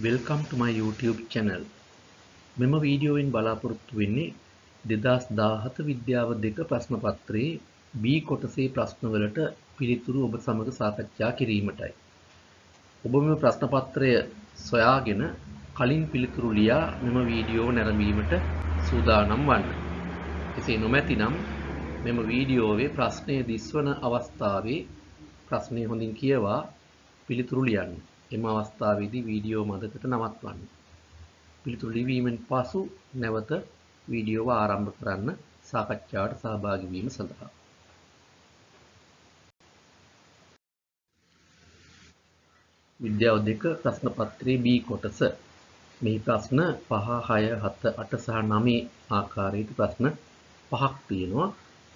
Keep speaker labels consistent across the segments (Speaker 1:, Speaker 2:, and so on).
Speaker 1: Welcome to my YouTube channel. මෙම වීඩියෝවෙන් බලාපොරොත්තු වෙන්නේ 2017 විද්‍යාව 2 ප්‍රශ්න පත්‍රයේ B කොටසේ ප්‍රශ්නවලට පිළිතුරු ඔබ සමග සාකච්ඡා කිරීමටයි. ඔබ මෙම ප්‍රශ්න පත්‍රය සොයාගෙන කලින් පිළිතුරු ලියා මෙම වීඩියෝව නැරඹීමට සූදානම් වන්න. එසේ නොමැතිනම් මෙම වීඩියෝවේ ප්‍රශ්නය දිස්වන අවස්ථාවේ ප්‍රශ්නය හොඳින් කියවා පිළිතුරු ලියන්න. එම අවස්ථාවේදී වීඩියෝ මදකට නවත්වන්න. පිළිතුරු ලිවීමෙන් පසු නැවත වීඩියෝව ආරම්භ කරන්න සාකච්ඡාවට සහභාගී වීම සඳහා. විද්‍යාව 2 ප්‍රශ්න පත්‍රයේ B කොටස. මේ ප්‍රශ්න 5, 6, 7, 8 සහ 9 ආකාරයට ප්‍රශ්න 5ක් තියෙනවා.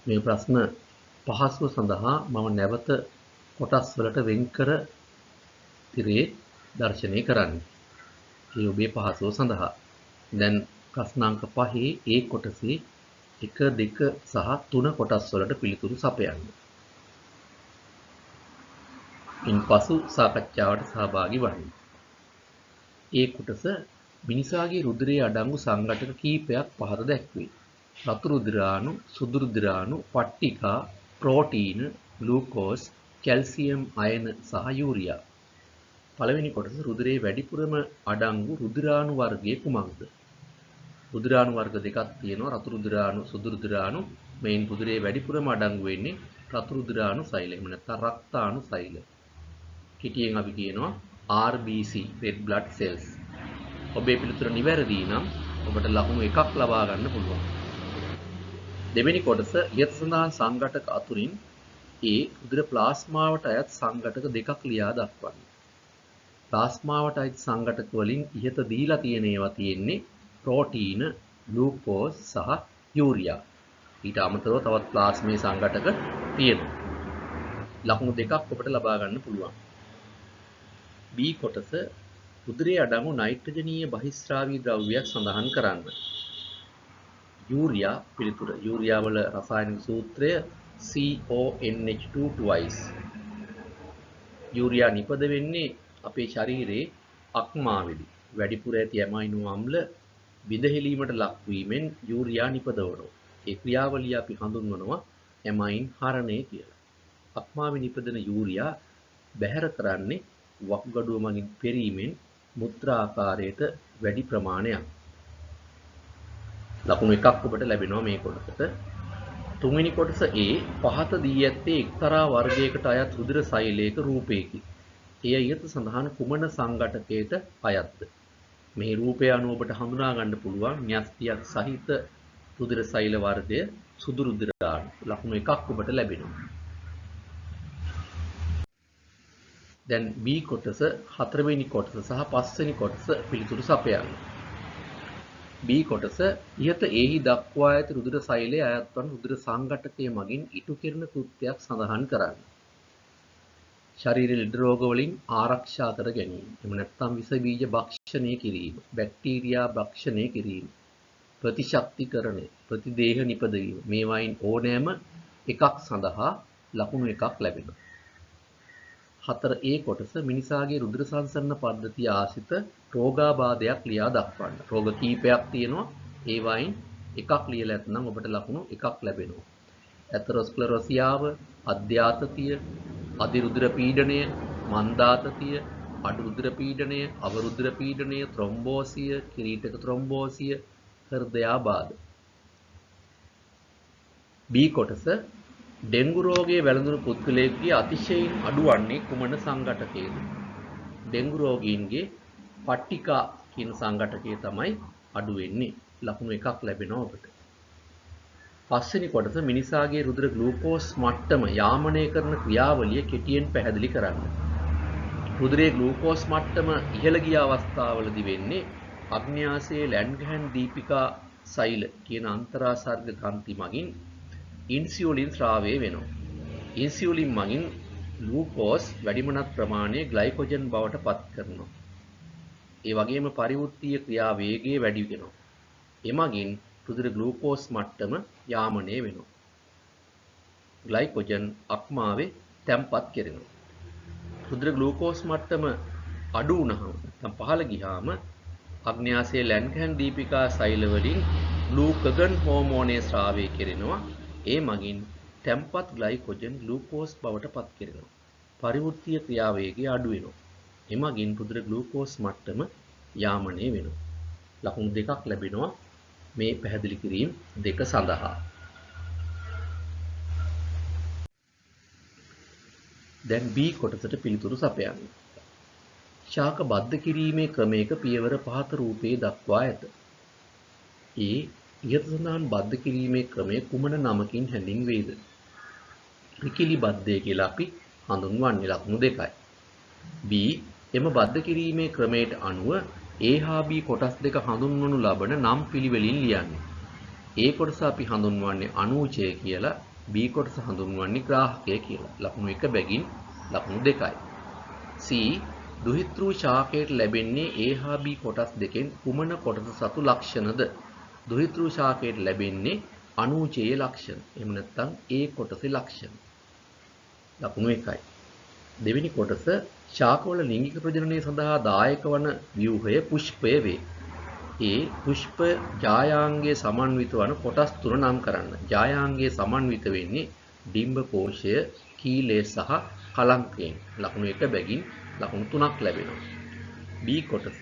Speaker 1: මේ ප්‍රශ්න පහසුව සඳහා මම නැවත කොටස් වලට වෙන් කර තිරේ දර්ශනය කරන්න. ඒ ඔබේ පහසුව සඳහා. දැන් ප්‍රශ්නාංක 5 A කොටසේ 1, 2 සහ 3 කොටස් වලට පිළිතුරු සපයන්න. ඉන්පසු සාකච්ඡාවට සහභාගී වන්න. A කොටස මිනිසාගේ රුධිරයේ අඩංගු සංඝටක කීපයක් පහත දැක්වේ. රතු රුධිරාණු, සුදු රුධිරාණු, පට්ටිකා, ප්‍රෝටීන, ග්ලූකෝස්, කැල්සියම් අයන සහ යූරියා. පළවෙනි කොටස රුධිරයේ වැඩිපුරම අඩංගු රුධිරාණු වර්ගයේ කුමක්ද? රුධිරාණු වර්ග දෙකක් තියෙනවා. රතු රුධිරාණු, සුදු රුධිරාණු. මේන් රුධිරයේ වැඩිපුරම අඩංගු වෙන්නේ රතු රුධිරාණු සෛල. එහෙම නැත්නම් රක්තාණු සෛල. කිටියෙන් අපි කියනවා RBC, red blood cells. ඔබේ පිළිතුර නිවැරදි නම් ඔබට ලකුණු 1ක් ලබා ගන්න පුළුවන්. දෙවෙනි කොටස ඉහත සඳහන් සංඝටක අතුරින් A රුධිර ප්ලාස්මාවට අයත් සංඝටක දෙකක් ලියා දක්වන්න. ප්ලාස්මාවට අයත් සංඝටක වලින් ඉහත දීලා තියෙන ඒවා තියෙන්නේ ප්‍රෝටීන, ග්ලූකෝස් සහ යූරියා. ඊට අමතරව තවත් ප්ලාස්මේ සංඝටක තියෙනවා. ලකුණු දෙකක් ඔබට ලබා ගන්න පුළුවන්. B කොටස රුධිරයේ අඩංගු නයිට්‍රජනීය බහිස්රාවී ද්‍රව්‍යයක් සඳහන් කරන්න. යූරියා පිළිතුර. යූරියා වල රසායනික සූත්‍රය CONH2 twice. යූරියා නිපද වෙන්නේ අපේ ශරීරයේ අක්මාවේදී. වැඩිපුර ඇති ඇමයිනෝ අම්ල විදහෙලීමට ලක් වීමෙන් යූරියා නිපදවනවා. ඒ ක්‍රියාවලිය අපි හඳුන්වනවා ඇමයින් හරණය කියලා. අක්මාවේ නිපදෙන යූරියා බැහැර කරන්නේ වකුගඩුව මගින් පෙරීමෙන් මුත්‍රා ආකාරයට වැඩි ප්‍රමාණයක්. ලකුණු 1ක් ඔබට ලැබෙනවා මේ කොටසට. තුන්වෙනි කොටස A පහත දී ඇත්තේ එක්තරා වර්ගයකට අයත් රුධිර සෛලයක රූපයකි. එය ඉහත සඳහන් කුමන සංඝටකයට අයත්ද? මේ රූපය අනුව ඔබට හඳුනා ගන්න පුළුවන් න්‍යෂ්ටියක් සහිත රුධිර සෛල වර්ගය සුදු රුධිරාණු. ලකුණු 1ක් ඔබට ලැබෙනවා. දැන් B කොටස 4 වෙනි කොටස සහ 5 වෙනි කොටස පිළිතුරු සපයන්න. B කොටස ඉහත එහි දක්වා ඇති රුධිර සෛලයේ අයත් වන රුධිර සංඝටකය මගින් ඉටු කෙරෙන කෘත්‍යයක් සඳහන් කරන්න. ශරීර ලෙඩ රෝග වලින් ආරක්ෂා කර ගැනීම. එහෙම නැත්නම් විස බීජ භක්ෂණය කිරීම, බැක්ටීරියා භක්ෂණය කිරීම, ප්‍රතිශක්තිකරණය, ප්‍රතිදේහ නිපදවීම. මේවායින් ඕනෑම එකක් සඳහා ලකුණු 1ක් ලැබෙනවා. 4A කොටස මිනිසාගේ රුධිර සංසරණ පද්ධතිය ආශ්‍රිත රෝගාබාධයක් ලියා දක්වන්න. රෝග කීපයක් තියෙනවා. ඒවායින් එකක් ලියලා නැත්නම් ඔබට ලකුණු 1ක් ලැබෙනවා. ඇතරොස්ක්ලෙරෝසියාව, අධ්‍යාතතිය, අධිරුධිර පීඩනය, මන්දාතතිය, අඩු රුධිර පීඩනය, අවරුධිර පීඩනය, ත්‍රොම්බෝසිය, කිරීටක ත්‍රොම්බෝසිය, හෘදයාබාධ. B කොටස ඩෙන්ගු රෝගයේ වැළඳුණු පුද්ගලයෙකුගේ අතිශයින් අඩු වන්නේ කුමන සංඝටකයේද? ඩෙන්ගු රෝගීන්ගේ පට්ටිකා කියන සංඝටකය තමයි අඩු වෙන්නේ. ලකුණු 1ක් ලැබෙනවා ඔබට. 5 වෙනි කොටස මිනිසාගේ රුධිර ග්ලූකෝස් මට්ටම යාමනය කරන ක්‍රියාවලිය කෙටියෙන් පැහැදිලි කරන්න. රුධිරයේ ග්ලූකෝස් මට්ටම ඉහළ ගිය අවස්ථාවලදී වෙන්නේ අග්න්‍යාසයේ ලැන්ග්හෑන් දීපිකා සෛල කියන අන්තරාසර්ග ග්‍රන්ථි මගින් ඉන්සියුලින් ස්‍රාවය වෙනවා. ඉන්සියුලින් මගින් ග්ලූකෝස් වැඩිමනත් ප්‍රමාණය ග්ලයිකොජන් බවට පත් කරනවා. ඒ වගේම පරිවෘත්තීය ක්‍රියා වේගය වැඩි වෙනවා. එමගින් රුධිර ග්ලූකෝස් මට්ටම යාමනය වෙනවා. ග්ලයිකොජන් අක්මාවේ තැම්පත් කෙරෙනවා. රුධිර ග්ලූකෝස් මට්ටම අඩු වුණහම නැත්නම් පහළ ගියාම අග්න්‍යාසයේ ලැන්කෑන් දීපිකා සෛල වලින් ග්ලූකගන් හෝමෝනයේ ස්‍රාවය කෙරෙනවා. ඒ මගින් තැම්පත් ග්ලයිකෝජන් ග්ලූකෝස් බවට පත් කෙරෙනවා. පරිවෘත්තීය ක්‍රියාවේගය අඩු වෙනවා. එමගින් රුධිර ග්ලූකෝස් මට්ටම යාමනය වෙනවා. ලකුණු දෙකක් ලැබෙනවා මේ පැහැදිලි කිරීම දෙක සඳහා. දැන් B කොටසට පිළිතුරු සපයන්න. ශාක බද්ධ කිරීමේ ක්‍රමයක පියවර පහත රූපයේ දක්වා ඇත. A. ඉහත සඳහන් බද්ධ කිරීමේ ක්‍රමය කුමන නමකින් හැඳින්වේද? ත්‍රිකිලි බද්ධය කියලා අපි හඳුන්වන්නේ ලකුණු දෙකයි. B. එම බද්ධ කිරීමේ ක්‍රමයට අනුව A හා B කොටස් දෙක හඳුන්වනු ලබන නම් පිළිවෙලින් ලියන්නේ. A කොටස අපි හඳුන්වන්නේ අනූචය කියලා, B කොටස හඳුන්වන්නේ ග්‍රාහකය කියලා. ලකුණු 1 බැගින් ලකුණු 2යි. C. දුහිතෘ ශාකයට ලැබෙන්නේ A හා B කොටස් දෙකෙන් කුමන කොටස සතු ලක්ෂණද? දුහිතෘ ශාකයට ලැබෙන්නේ අනූචයේ ලක්ෂණ. එහෙම නැත්නම් A කොටසේ ලක්ෂණ. ලකුණු 1යි. දෙවෙනි කොටස ශාකවල ලිංගික ප්‍රජනනය සඳහා දායක වන ව්‍යුහය පුෂ්පය වේ. ඒ පුෂ්ප ජායාංගයේ සමන්විත වන කොටස් තුන නම් කරන්න. ජායාංගයේ සමන්විත වෙන්නේ ඩිම්බ කෝෂය, කීලය සහ කලංකයෙන්. ලකුණු 1 බැගින් ලකුණු 3ක් ලැබෙනවා. B කොටස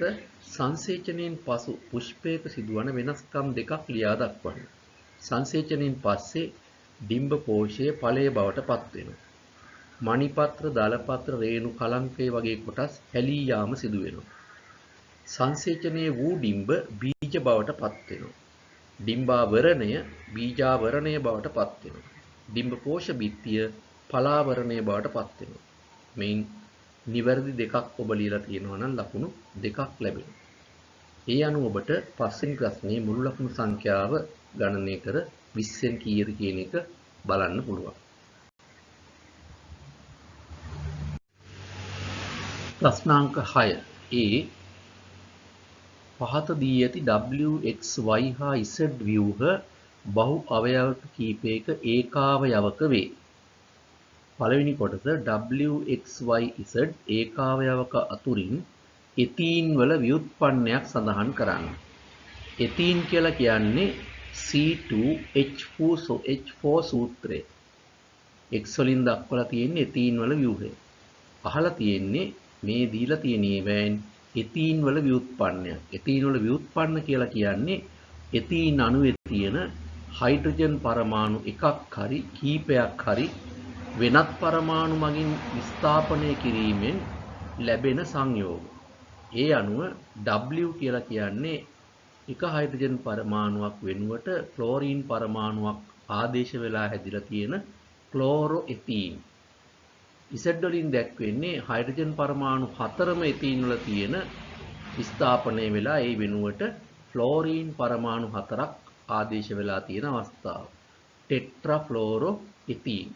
Speaker 1: සංසේචනයෙන් පසු පුෂ්පයක සිදුවන වෙනස්කම් දෙකක් ලියා දක්වන්න. සංසේචනයෙන් පස්සේ ඩිම්බ කෝෂය ඵලයේ බවට පත් වෙනවා. මණිපත්‍ර, දලපත්‍ර, රේණු, කලංකය වගේ කොටස් හැලී යාම සිදු වෙනවා. සංසේචනයේ වූ ඩිම්බ බීජ බවට පත් වෙනවා. ඩිම්බාවරණය බීජාවරණය බවට පත් වෙනවා. ඩිම්බ කෝෂ බිත්තිය පලාවරණය බවට පත් වෙනවා. මේන් නිවැරදි දෙකක් ඔබ ලියලා තියෙනවා නම් ලකුණු දෙකක් ලැබෙනවා. ඒ අනුව ඔබට පස්වෙනි ප්‍රශ්නේ මුළු ලකුණු සංඛ්‍යාව ගණනය කර 20න් කීයද කියන එක බලන්න පුළුවන්. ප්‍රශ්නාංක 6 A. පහත දී ඇති W, X, Y හා Z ව්‍යුහ බහු අවයවක කීපයක ඒකාවයවක වේ. පළවෙනි කොටස W, X, Y, Z ඒකාවයවක අතුරින් එතීන් වල ව්‍යුත්පන්නයක් සඳහන් කරන්න. එතීන් කියලා කියන්නේ C2H4 සූත්‍රය. X වලින් දක්වලා තියෙන්නේ එතීන් වල ව්‍යුහය. අහලා තියෙන්නේ මේ දීලා තියෙන ඒවායින් එතීන් වල ව්‍යුත්පන්නයක්. එතීන් වල ව්‍යුත්පන්න කියලා කියන්නේ එතීන් අණුවේ තියෙන හයිඩ්‍රජන් පරමාණු එකක් හරි කීපයක් හරි වෙනත් පරමාණු මගින් විස්ථාපනය කිරීමෙන් ලැබෙන සංයෝග. ඒ අනුව W කියලා කියන්නේ එක හයිඩ්‍රජන් පරමාණුවක් වෙනුවට ක්ලෝරින් පරමාණුවක් ආදේශ වෙලා හැදිලා තියෙන ක්ලෝරෝඑතීන්. Z වලින් දැක්වෙන්නේ හයිඩ්‍රජන් පරමාණු 4ම එතීන් වල තියෙන විස්ථාපනය වෙලා ඒ වෙනුවට ෆ්ලෝරින් පරමාණු 4ක් ආදේශ වෙලා තියෙන අවස්ථාව. ටෙට්‍රාෆ්ලෝරෝඑතීන්.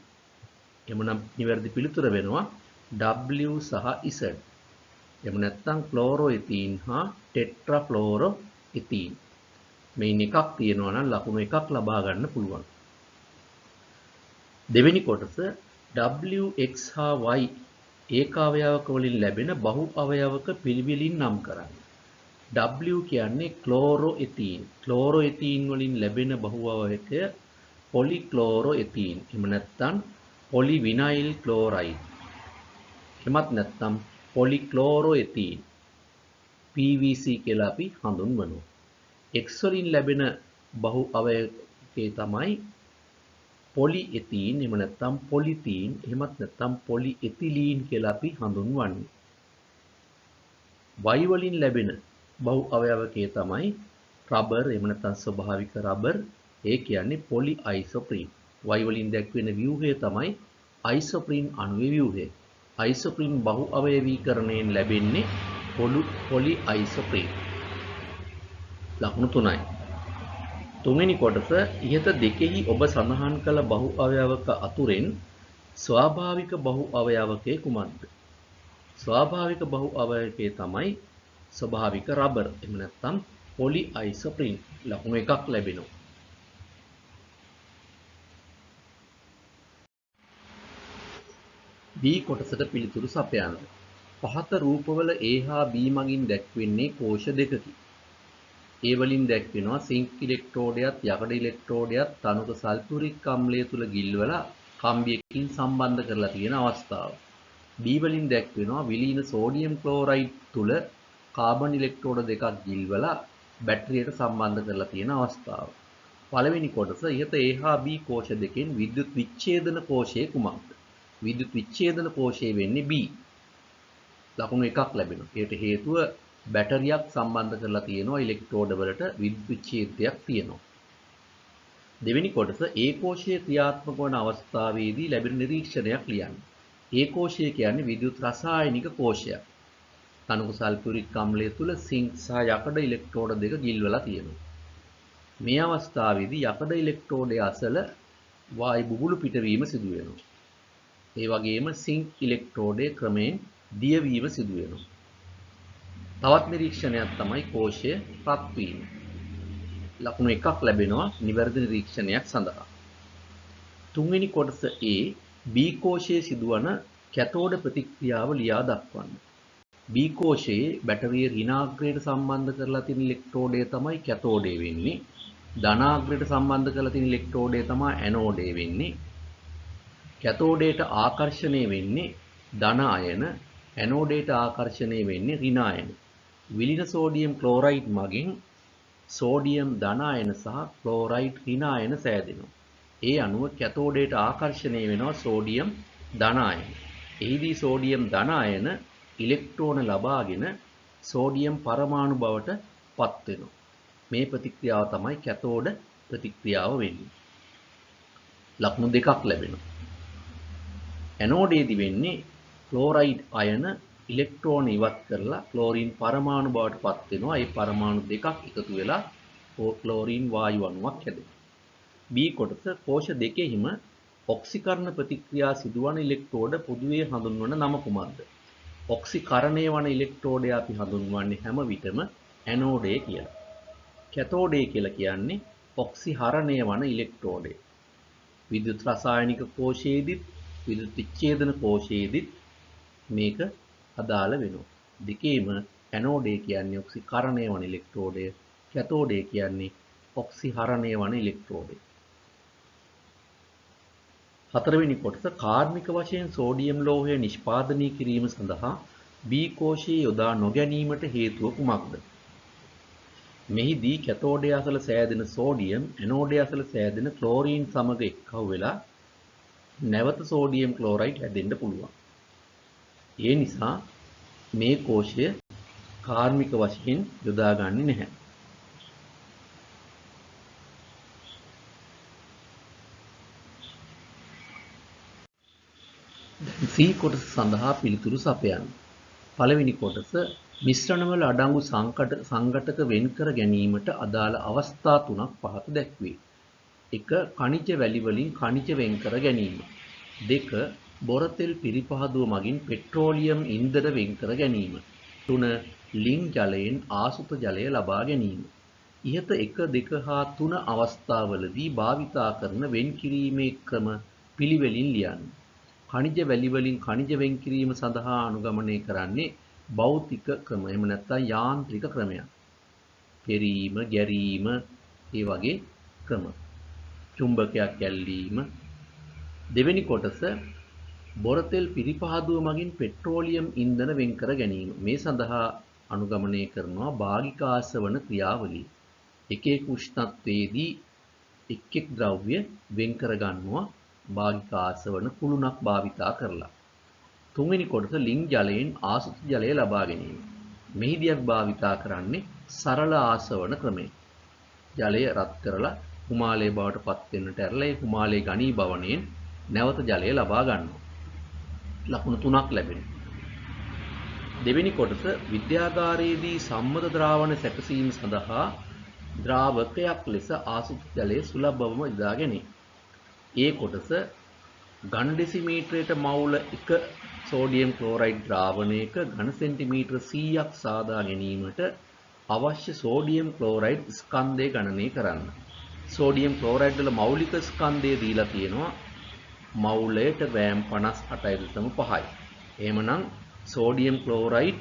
Speaker 1: එමනම් නිවැරදි පිළිතුර වෙනවා W සහ Z. එහෙම නැත්නම් ක්ලෝරෝඑතීන් හා ටෙට්‍රාෆ්ලෝරෝඑතීන්. මේන් එකක් තියෙනවා නම් ලකුණු එකක් ලබා ගන්න පුළුවන්. දෙවෙනි කොටස W, X හා Y ඒකාවයවක වලින් ලැබෙන බහු අවයවක පිළිවෙලින් නම් කරන්න. W කියන්නේ ක්ලෝරෝඑතීන්. ක්ලෝරෝඑතීන් වලින් ලැබෙන බහු අවයවකය පොලික්ලෝරෝඑතීන්. එහෙම නැත්නම් පොලිවිනයිල් ක්ලෝරයිඩ්. එමත් නැත්නම් පොලික්ලෝරෝඑතීන්. PVC කියලා අපි හඳුන්වනවා. X වලින් ලැබෙන බහු අවයවකේ තමයි පොලිඑතීන්. එහෙම නැත්නම් පොලිතීන්. එහෙමත් නැත්නම් පොලිඑතිලීන් කියලා අපි හඳුන්වන්නේ. Y වලින් ලැබෙන බහු අවයවකයේ තමයි රබර්. එහෙම නැත්නම් ස්වභාවික රබර්. ඒ කියන්නේ පොලිඅයිසෝප්‍රීන්. Y වලින් දැක්වෙන ව්‍යුහය තමයි අයිසෝප්‍රීන් අණුවේ ව්‍යුහය. අයිසෝප්‍රීන් බහු අවයවීකරණයෙන් ලැබෙන්නේ පොලිඅයිසෝප්‍රීන්. ලකුණු 3යි. තුන්වෙනි කොටස ඉහත දෙකෙහි ඔබ සඳහන් කළ බහු අවයවක අතුරෙන් ස්වාභාවික බහු අවයවකයේ කුමක්ද? ස්වාභාවික බහු අවයවකයේ තමයි ස්වභාවික රබර්. එහෙම නැත්නම් පොලිඅයිසෝප්‍රීන්. ලකුණු එකක් ලැබෙනවා. B කොටසට පිළිතුරු සපයන්න. පහත රූපවල A හා B මගින් දැක්වෙන්නේ කෝෂ දෙකකි. ඒ වලින් දැක්වෙනවා සිංක් ඉලෙක්ට්‍රෝඩයත් යකඩ ඉලෙක්ට්‍රෝඩයත් තනුක සල්ෆියුරික් අම්ලය තුල ගිල්වලා කම්බියකින් සම්බන්ධ කරලා තියෙන අවස්ථාව. B වලින් දැක්වෙනවා විලීන සෝඩියම් ක්ලෝරයිඩ් තුල කාබන් ඉලෙක්ට්‍රෝඩ දෙකක් ගිල්වලා බැටරියට සම්බන්ධ කරලා තියෙන අවස්ථාව. පළවෙනි කොටස ඉහත A හා B කෝෂ දෙකෙන් විද්‍යුත් විච්ඡේදන කෝෂයේ කුමක්ද? විද්‍යුත් විච්ඡේදන කෝෂය වෙන්නේ B. ලකුණු එකක් ලැබෙනවා. ඒකට හේතුව බැටරියක් සම්බන්ධ කරලා තියෙනවා ඉලෙක්ට්‍රෝඩ වලට විද්‍යුත් විච්ඡේදයක් තියෙනවා. දෙවෙනි කොටස A කෝෂයේ ක්‍රියාත්මක වන අවස්ථාවේදී ලැබෙන නිරීක්ෂණයක් ලියන්න. A කෝෂය කියන්නේ විද්‍යුත් රසායනික කෝෂයක්. තනුක සල්ෆියුරික් අම්ලය තුල සිංක් සහ යකඩ ඉලෙක්ට්‍රෝඩ දෙක ගිල්වලා තියෙනවා. මේ අවස්ථාවේදී යකඩ ඉලෙක්ට්‍රෝඩයේ අසල වායු බුබුලු පිටවීම සිදු වෙනවා. ඒ වගේම සිංක් ඉලෙක්ට්‍රෝඩයේ ක්‍රමයෙන් දියවීම සිදු වෙනවා. තවත් නිරීක්ෂණයක් තමයි කෝෂය රත් වීම. ලකුණු එකක් ලැබෙනවා නිවැරදි නිරීක්ෂණයක් සඳහා. තුන්වෙනි කොටස A B කෝෂයේ සිදුවන කැතෝඩ ප්‍රතික්‍රියාව ලියා දක්වන්න. B කෝෂයේ බැටරිය ඍණාග්‍රයට සම්බන්ධ කරලා තියෙන ඉලෙක්ට්‍රෝඩය තමයි කැතෝඩය වෙන්නේ. ධනාග්‍රයට සම්බන්ධ කරලා තියෙන ඉලෙක්ට්‍රෝඩය තමයි ඇනෝඩය වෙන්නේ. කැතෝඩයට ආකර්ෂණය වෙන්නේ ධන අයන, ඇනෝඩයට ආකර්ෂණය වෙන්නේ ඍණ අයන. විලින සෝඩියම් ක්ලෝරයිඩ් මගින් සෝඩියම් ධන අයන සහ ක්ලෝරයිඩ් ඍණ අයන සෑදෙනවා. ඒ අනුව කැතෝඩයට ආකර්ෂණය වෙනවා සෝඩියම් ධන අයන. එහිදී සෝඩියම් ධන අයන ඉලෙක්ට්‍රෝන ලබාගෙන සෝඩියම් පරමාණු බවට පත් වෙනවා. මේ ප්‍රතික්‍රියාව තමයි කැතෝඩ ප්‍රතික්‍රියාව වෙන්නේ. ලක්ෂණ දෙකක් ලැබෙනවා. ඇනෝඩයේදී වෙන්නේ ක්ලෝරයිඩ් අයන ඉලෙක්ට්‍රෝන ඉවත් කරලා ක්ලෝරින් පරමාණු බවට පත් වෙනවා. ඒ පරමාණු දෙකක් එකතු වෙලා ක්ලෝරින් වායු අණුවක් හැදෙනවා. B කොටස කෝෂ දෙකෙහිම ඔක්සිකරණ ප්‍රතික්‍රියා සිදුවන ඉලෙක්ට්‍රෝඩ පොදුවේ හඳුන්වන නම කුමක්ද? ඔක්සිකරණය වන ඉලෙක්ට්‍රෝඩය අපි හඳුන්වන්නේ හැම විටම ඇනෝඩය කියලා. කැතෝඩය කියලා කියන්නේ ඔක්සිහරණය වන ඉලෙක්ට්‍රෝඩය. විද්‍යුත් රසායනික කෝෂයේදීත් විද්‍යුත් විච්ඡේදන කෝෂයේදීත් මේක අදාළ වෙනවා. දෙකේම ඇනෝඩය කියන්නේ ඔක්සිකරණය වන ඉලෙක්ට්‍රෝඩය, කැතෝඩය කියන්නේ ඔක්සිහරණය වන ඉලෙක්ට්‍රෝඩය. හතරවෙනි කොටස කාර්මික වශයෙන් සෝඩියම් ලෝහය නිෂ්පාදනය කිරීම සඳහා B කෝෂයේ යොදා නොගැනීමට හේතුව කුමක්ද? මෙහිදී කැතෝඩය අසල සෑදෙන සෝඩියම් ඇනෝඩය අසල සෑදෙන ක්ලෝරීන් සමග එක්කව වෙලා නැවත සෝඩියම් ක්ලෝරයිඩ් හැදෙන්න පුළුවන්. ඒ නිසා මේ කෝෂය කාර්මික වශයෙන් යොදාගන්නේ නැහැ. C කොටස සඳහා පිළිතුරු සපයන්න. පළවෙනි කොටස මිශ්‍රණවල අඩංගු සංඝටක වෙන් කර ගැනීමට අදාළ අවස්ථා තුනක් පහත දැක්වේ. 1. ඛනිජ වැලි වලින් ඛනිජ වෙන් කර ගැනීම. 2. බොර තෙල් පිරිපහදුව මගින් පෙට්‍රෝලියම් ඉන්ධන වෙන් කර ගැනීම. 3. ලිං ජලයෙන් ආසුත ජලය ලබා ගැනීම. ඉහත 1, 2 හා 3 අවස්ථාවලදී භාවිතා කරන වෙන් කිරීමේ ක්‍රම පිළිවෙලින් ලියන්න. ඛනිජ වැලි වලින් ඛනිජ වෙන් කිරීම සඳහා අනුගමනය කරන්නේ භෞතික ක්‍රම. එහෙම නැත්නම් යාන්ත්‍රික ක්‍රමයක්. පෙරීම, ගැරීම, ඒ වගේ ක්‍රම. චුම්බකයක් ඇල්ලීම. දෙවෙනි කොටස බොර තෙල් පිරිපහදුව මගින් පෙට්‍රෝලියම් ඉන්ධන වෙන් කර ගැනීම. මේ සඳහා අනුගමනය කරනවා භාගික ආසවන ක්‍රියාවලිය. එක එක උෂ්ණත්වයේදී එක් එක් ද්‍රව්‍ය වෙන් කර ගන්නවා භාගික ආසවන කුළුණක් භාවිතා කරලා. තුන්වෙනි කොටස ලිං ජලයෙන් ආසුත ජලය ලබා ගැනීම. මෙහිදී අපි භාවිතා කරන්නේ සරල ආසවන ක්‍රමය. ජලය රත් කරලා හිමාලය බවට පත් වෙන්නට ඇරලා ඒ හිමාලයේ ඝනීභවණයෙන් නැවත ජලය ලබා ගන්නවා. ලකුණු 3ක් ලැබෙනවා. දෙවෙනි කොටස විද්‍යාගාරයේදී සම්මත ද්‍රාවණ සැකසීම සඳහා ද්‍රාවකයක් ලෙස ආසුත ජලය සුලභවම යොදා ගැනීම. ඒ කොටස ඝන ඩෙසිමීටරයට මවුල 1 සෝඩියම් ක්ලෝරයිඩ් ද්‍රාවණයක ඝන සෙන්ටිමීටර 100ක් සාදා ගැනීමට අවශ්‍ය සෝඩියම් ක්ලෝරයිඩ් ස්කන්ධය ගණනය කරන්න. සෝඩියම් ක්ලෝරයිඩ් වල මෞලික ස්කන්ධය දීලා තියෙනවා මවුලයට ග්‍රෑම් 58.5යි. එහෙමනම් සෝඩියම් ක්ලෝරයිඩ්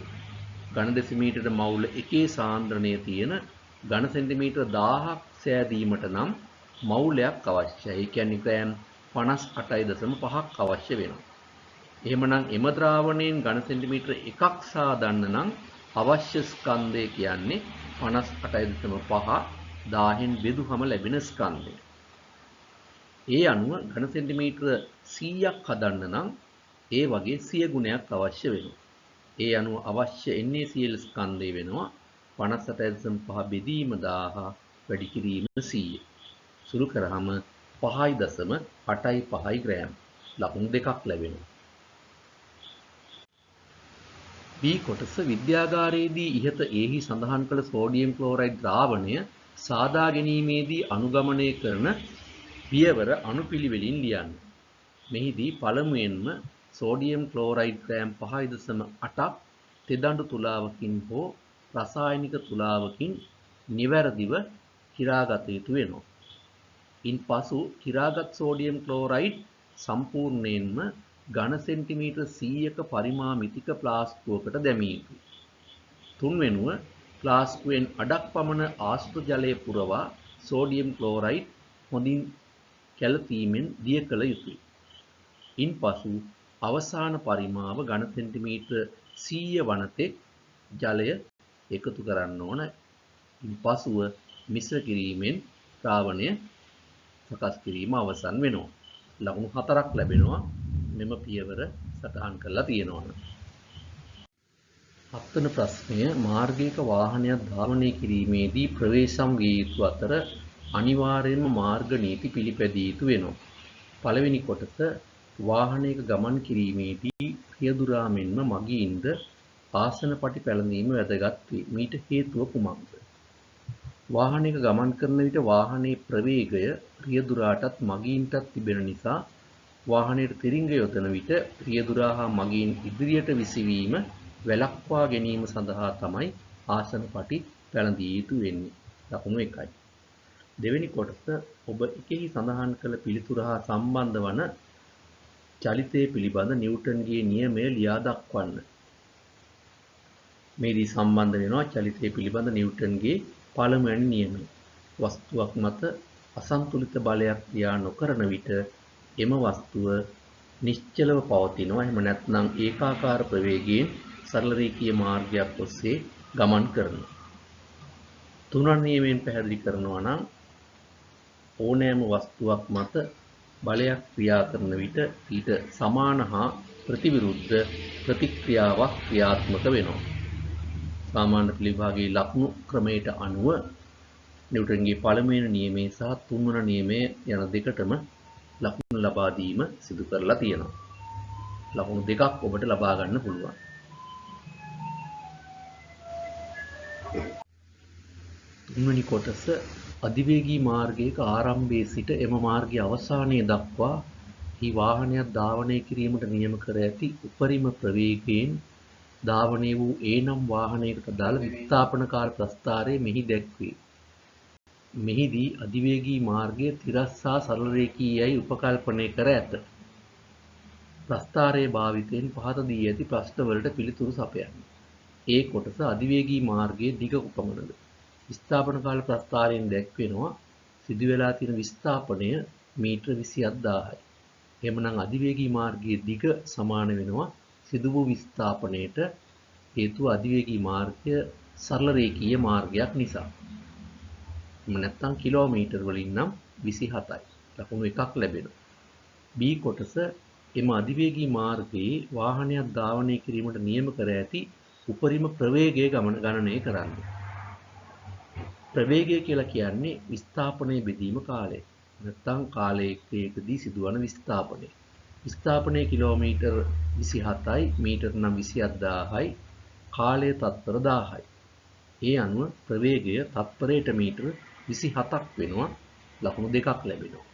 Speaker 1: ඝන දෙසිමීටර මවුල එකේ සාන්ද්‍රණය තියෙන ඝන සෙන්ටිමීටර 1000ක් සෑදීමට නම් මවුලයක් අවශ්‍යයි. ඒ කියන්නේ ග්‍රෑම් 58.5ක් අවශ්‍ය වෙනවා. එහෙමනම් එම ද්‍රාවණයෙන් ඝන සෙන්ටිමීටර 1ක් සාදන්න නම් අවශ්‍ය ස්කන්ධය කියන්නේ 58.5 1000න් බෙදුවම ලැබෙන ස්කන්ධය. ඒ අනුව ඝන සෙන්ටිමීටර 100ක් හදන්න නම් ඒ වගේ 100 ගුණයක් අවශ්‍ය වෙනවා. ඒ අනුව අවශ්‍ය NaCl ස්කන්ධය වෙනවා 58.5 බෙදීම 1000 වැඩි කිරීම 100. සුළු කරාම 5.85 ග්‍රෑම්. ලකුණු දෙකක් ලැබෙනවා. B කොටස විද්‍යාගාරයේදී ඉහත එහි සඳහන් කළ සෝඩියම් ක්ලෝරයිඩ් ද්‍රාවණය සාදා ගැනීමේදී අනුගමනය කරන පියවර අනුපිළිවෙලින් ලියන්න. මෙහිදී පළමුවෙන්ම සෝඩියම් ක්ලෝරයිඩ් ග්‍රෑම් 5.8ක් තෙදඬු තුලාවකින් හෝ රසායනික තුලාවකින් නිවැරදිව කිරාගත යුතු වෙනවා. ඉන්පසු කිරාගත් සෝඩියම් ක්ලෝරයිඩ් සම්පූර්ණයෙන්ම ඝන සෙන්ටිමීටර 100ක පරිමාමිතික ප්ලාස්කුවකට දැමිය යුතුයි. තුන්වෙනුව ප්ලාස්කුවෙන් අඩක් පමණ ආශ්‍රිත ජලය පුරවා සෝඩියම් ක්ලෝරයිඩ් හොඳින් කැළතීමෙන් දිය කළ යුතුයි. ඉන්පසු අවසාන පරිමාව ඝන සෙන්ටිමීටර 100 වනතෙක් ජලය එකතු කරන්න ඕන. ඉන්පසුව මිශ්‍ර කිරීමෙන් ද්‍රාවණය සකස් කිරීම අවසන් වෙනවා. ලකුණු 4ක් ලැබෙනවා. මෙම පියවර සටහන් කරලා තියෙනවා. 7 වන ප්‍රශ්නය මාර්ගයක වාහනයක් ධාවනය කිරීමේදී ප්‍රවේශම් විය යුතු අතර අනිවාර්යයෙන්ම මාර්ග නීති පිළිපැදිය යුතු වෙනවා. පළවෙනි කොටස වාහනයක ගමන් කිරීමේදී රියදුරා මෙන්ම මගීන්ද ආසන පටි පැළඳීම වැදගත් වේ. මීට හේතුව කුමක්ද? වාහනයක ගමන් කරන විට වාහනයේ ප්‍රවේගය රියදුරාටත් මගීන්ටත් තිබෙන නිසා වාහනයට තිරිංග යොදන විට රියදුරා හා මගීන් ඉදිරියට විසවීම වැළක්වා ගැනීම සඳහා තමයි ආසන පටි පැළඳිය යුතු වෙන්නේ. ලකුණු 1යි. දෙවෙනි කොටස ඔබ එකෙහි සඳහන් කළ පිළිතුර හා සම්බන්ධ වන චලිතය පිළිබඳ නිව්ටන්ගේ නියමය ලියා දක්වන්න. මේදී සම්බන්ධ වෙනවා චලිතය පිළිබඳ නිව්ටන්ගේ පළමුවැනි නියමය. වස්තුවක් මත අසන්තුලිත බලයක් ක්‍රියා නොකරන විට එම වස්තුව නිශ්චලව පවතිනවා. එහෙම නැත්නම් ඒකාකාර ප්‍රවේගයෙන් සරල රේඛීය මාර්ගයක් ඔස්සේ ගමන් කරනවා. තුන්වන නියමයෙන් පැහැදිලි කරනවා නම් ඕනෑම වස්තුවක් මත බලයක් ක්‍රියා කරන විට ඊට සමාන හා ප්‍රතිවිරුද්ධ ප්‍රතික්‍රියාවක් ක්‍රියාත්මක වෙනවා. සාමාන්‍ය පිළිභාගයේ ලකුණු ක්‍රමයට අනුව නිව්ටන්ගේ පළමුවෙනි නියමය සහ තුන්වන නියමය යන දෙකටම ලකුණු ලබා දීම සිදු කරලා තියෙනවා. ලකුණු දෙකක් ඔබට ලබා ගන්න පුළුවන්. තුන්වෙනි කොටස අධිවේගී මාර්ගයක ආරම්භයේ සිට එම මාර්ගයේ අවසානය දක්වා හි වාහනයක් ධාවනය කිරීමට නියම කර ඇති උපරිම ප්‍රවේගයෙන් ධාවනය වූ ඒනම් වාහනයකට දාල විස්ථාපනකාර ප්‍රස්ථාරය මෙහි දැක්වේ. මෙහිදී අධිවේගී මාර්ගය තිරස් හා සරල රේඛීයයි උපකල්පනය කර ඇත. ප්‍රස්ථාරයේ භාවිතයෙන් පහත දී ඇති ප්‍රශ්නවලට පිළිතුරු සපයන්න. ඒ කොටස අධිවේගී මාර්ගයේ දිග කොපමණද? විස්ථාපන කාල ප්‍රස්ථාරයෙන් දැක්වෙනවා සිදු වෙලා තියෙන විස්ථාපනය මීටර 27000යි. එහෙමනම් අධිවේගී මාර්ගයේ දිග සමාන වෙනවා සිදු වූ විස්ථාපනයට. හේතුව අධිවේගී මාර්ගය සරල රේඛීය මාර්ගයක් නිසා. එහෙම නැත්නම් කිලෝමීටර් වලින් නම් 27යි. ලකුණු 1ක් ලැබෙනවා. B කොටස එම අධිවේගී මාර්ගයේ වාහනයක් ධාවනය කිරීමට නියම කර ඇති උපරිම ප්‍රවේගය ගණනය කරන්න. ප්‍රවේගය කියලා කියන්නේ විස්ථාපනයේ බෙදීම කාලය. නැත්නම් කාලයකදී සිදුවන විස්ථාපනය. විස්ථාපනය කිලෝමීටර් 27යි, මීටර නම් 27000යි, කාලය තත්පර 1000යි. ඒ අනුව ප්‍රවේගය තත්පරයට මීටර 27ක් වෙනවා. ලකුණු 2ක් ලැබෙනවා.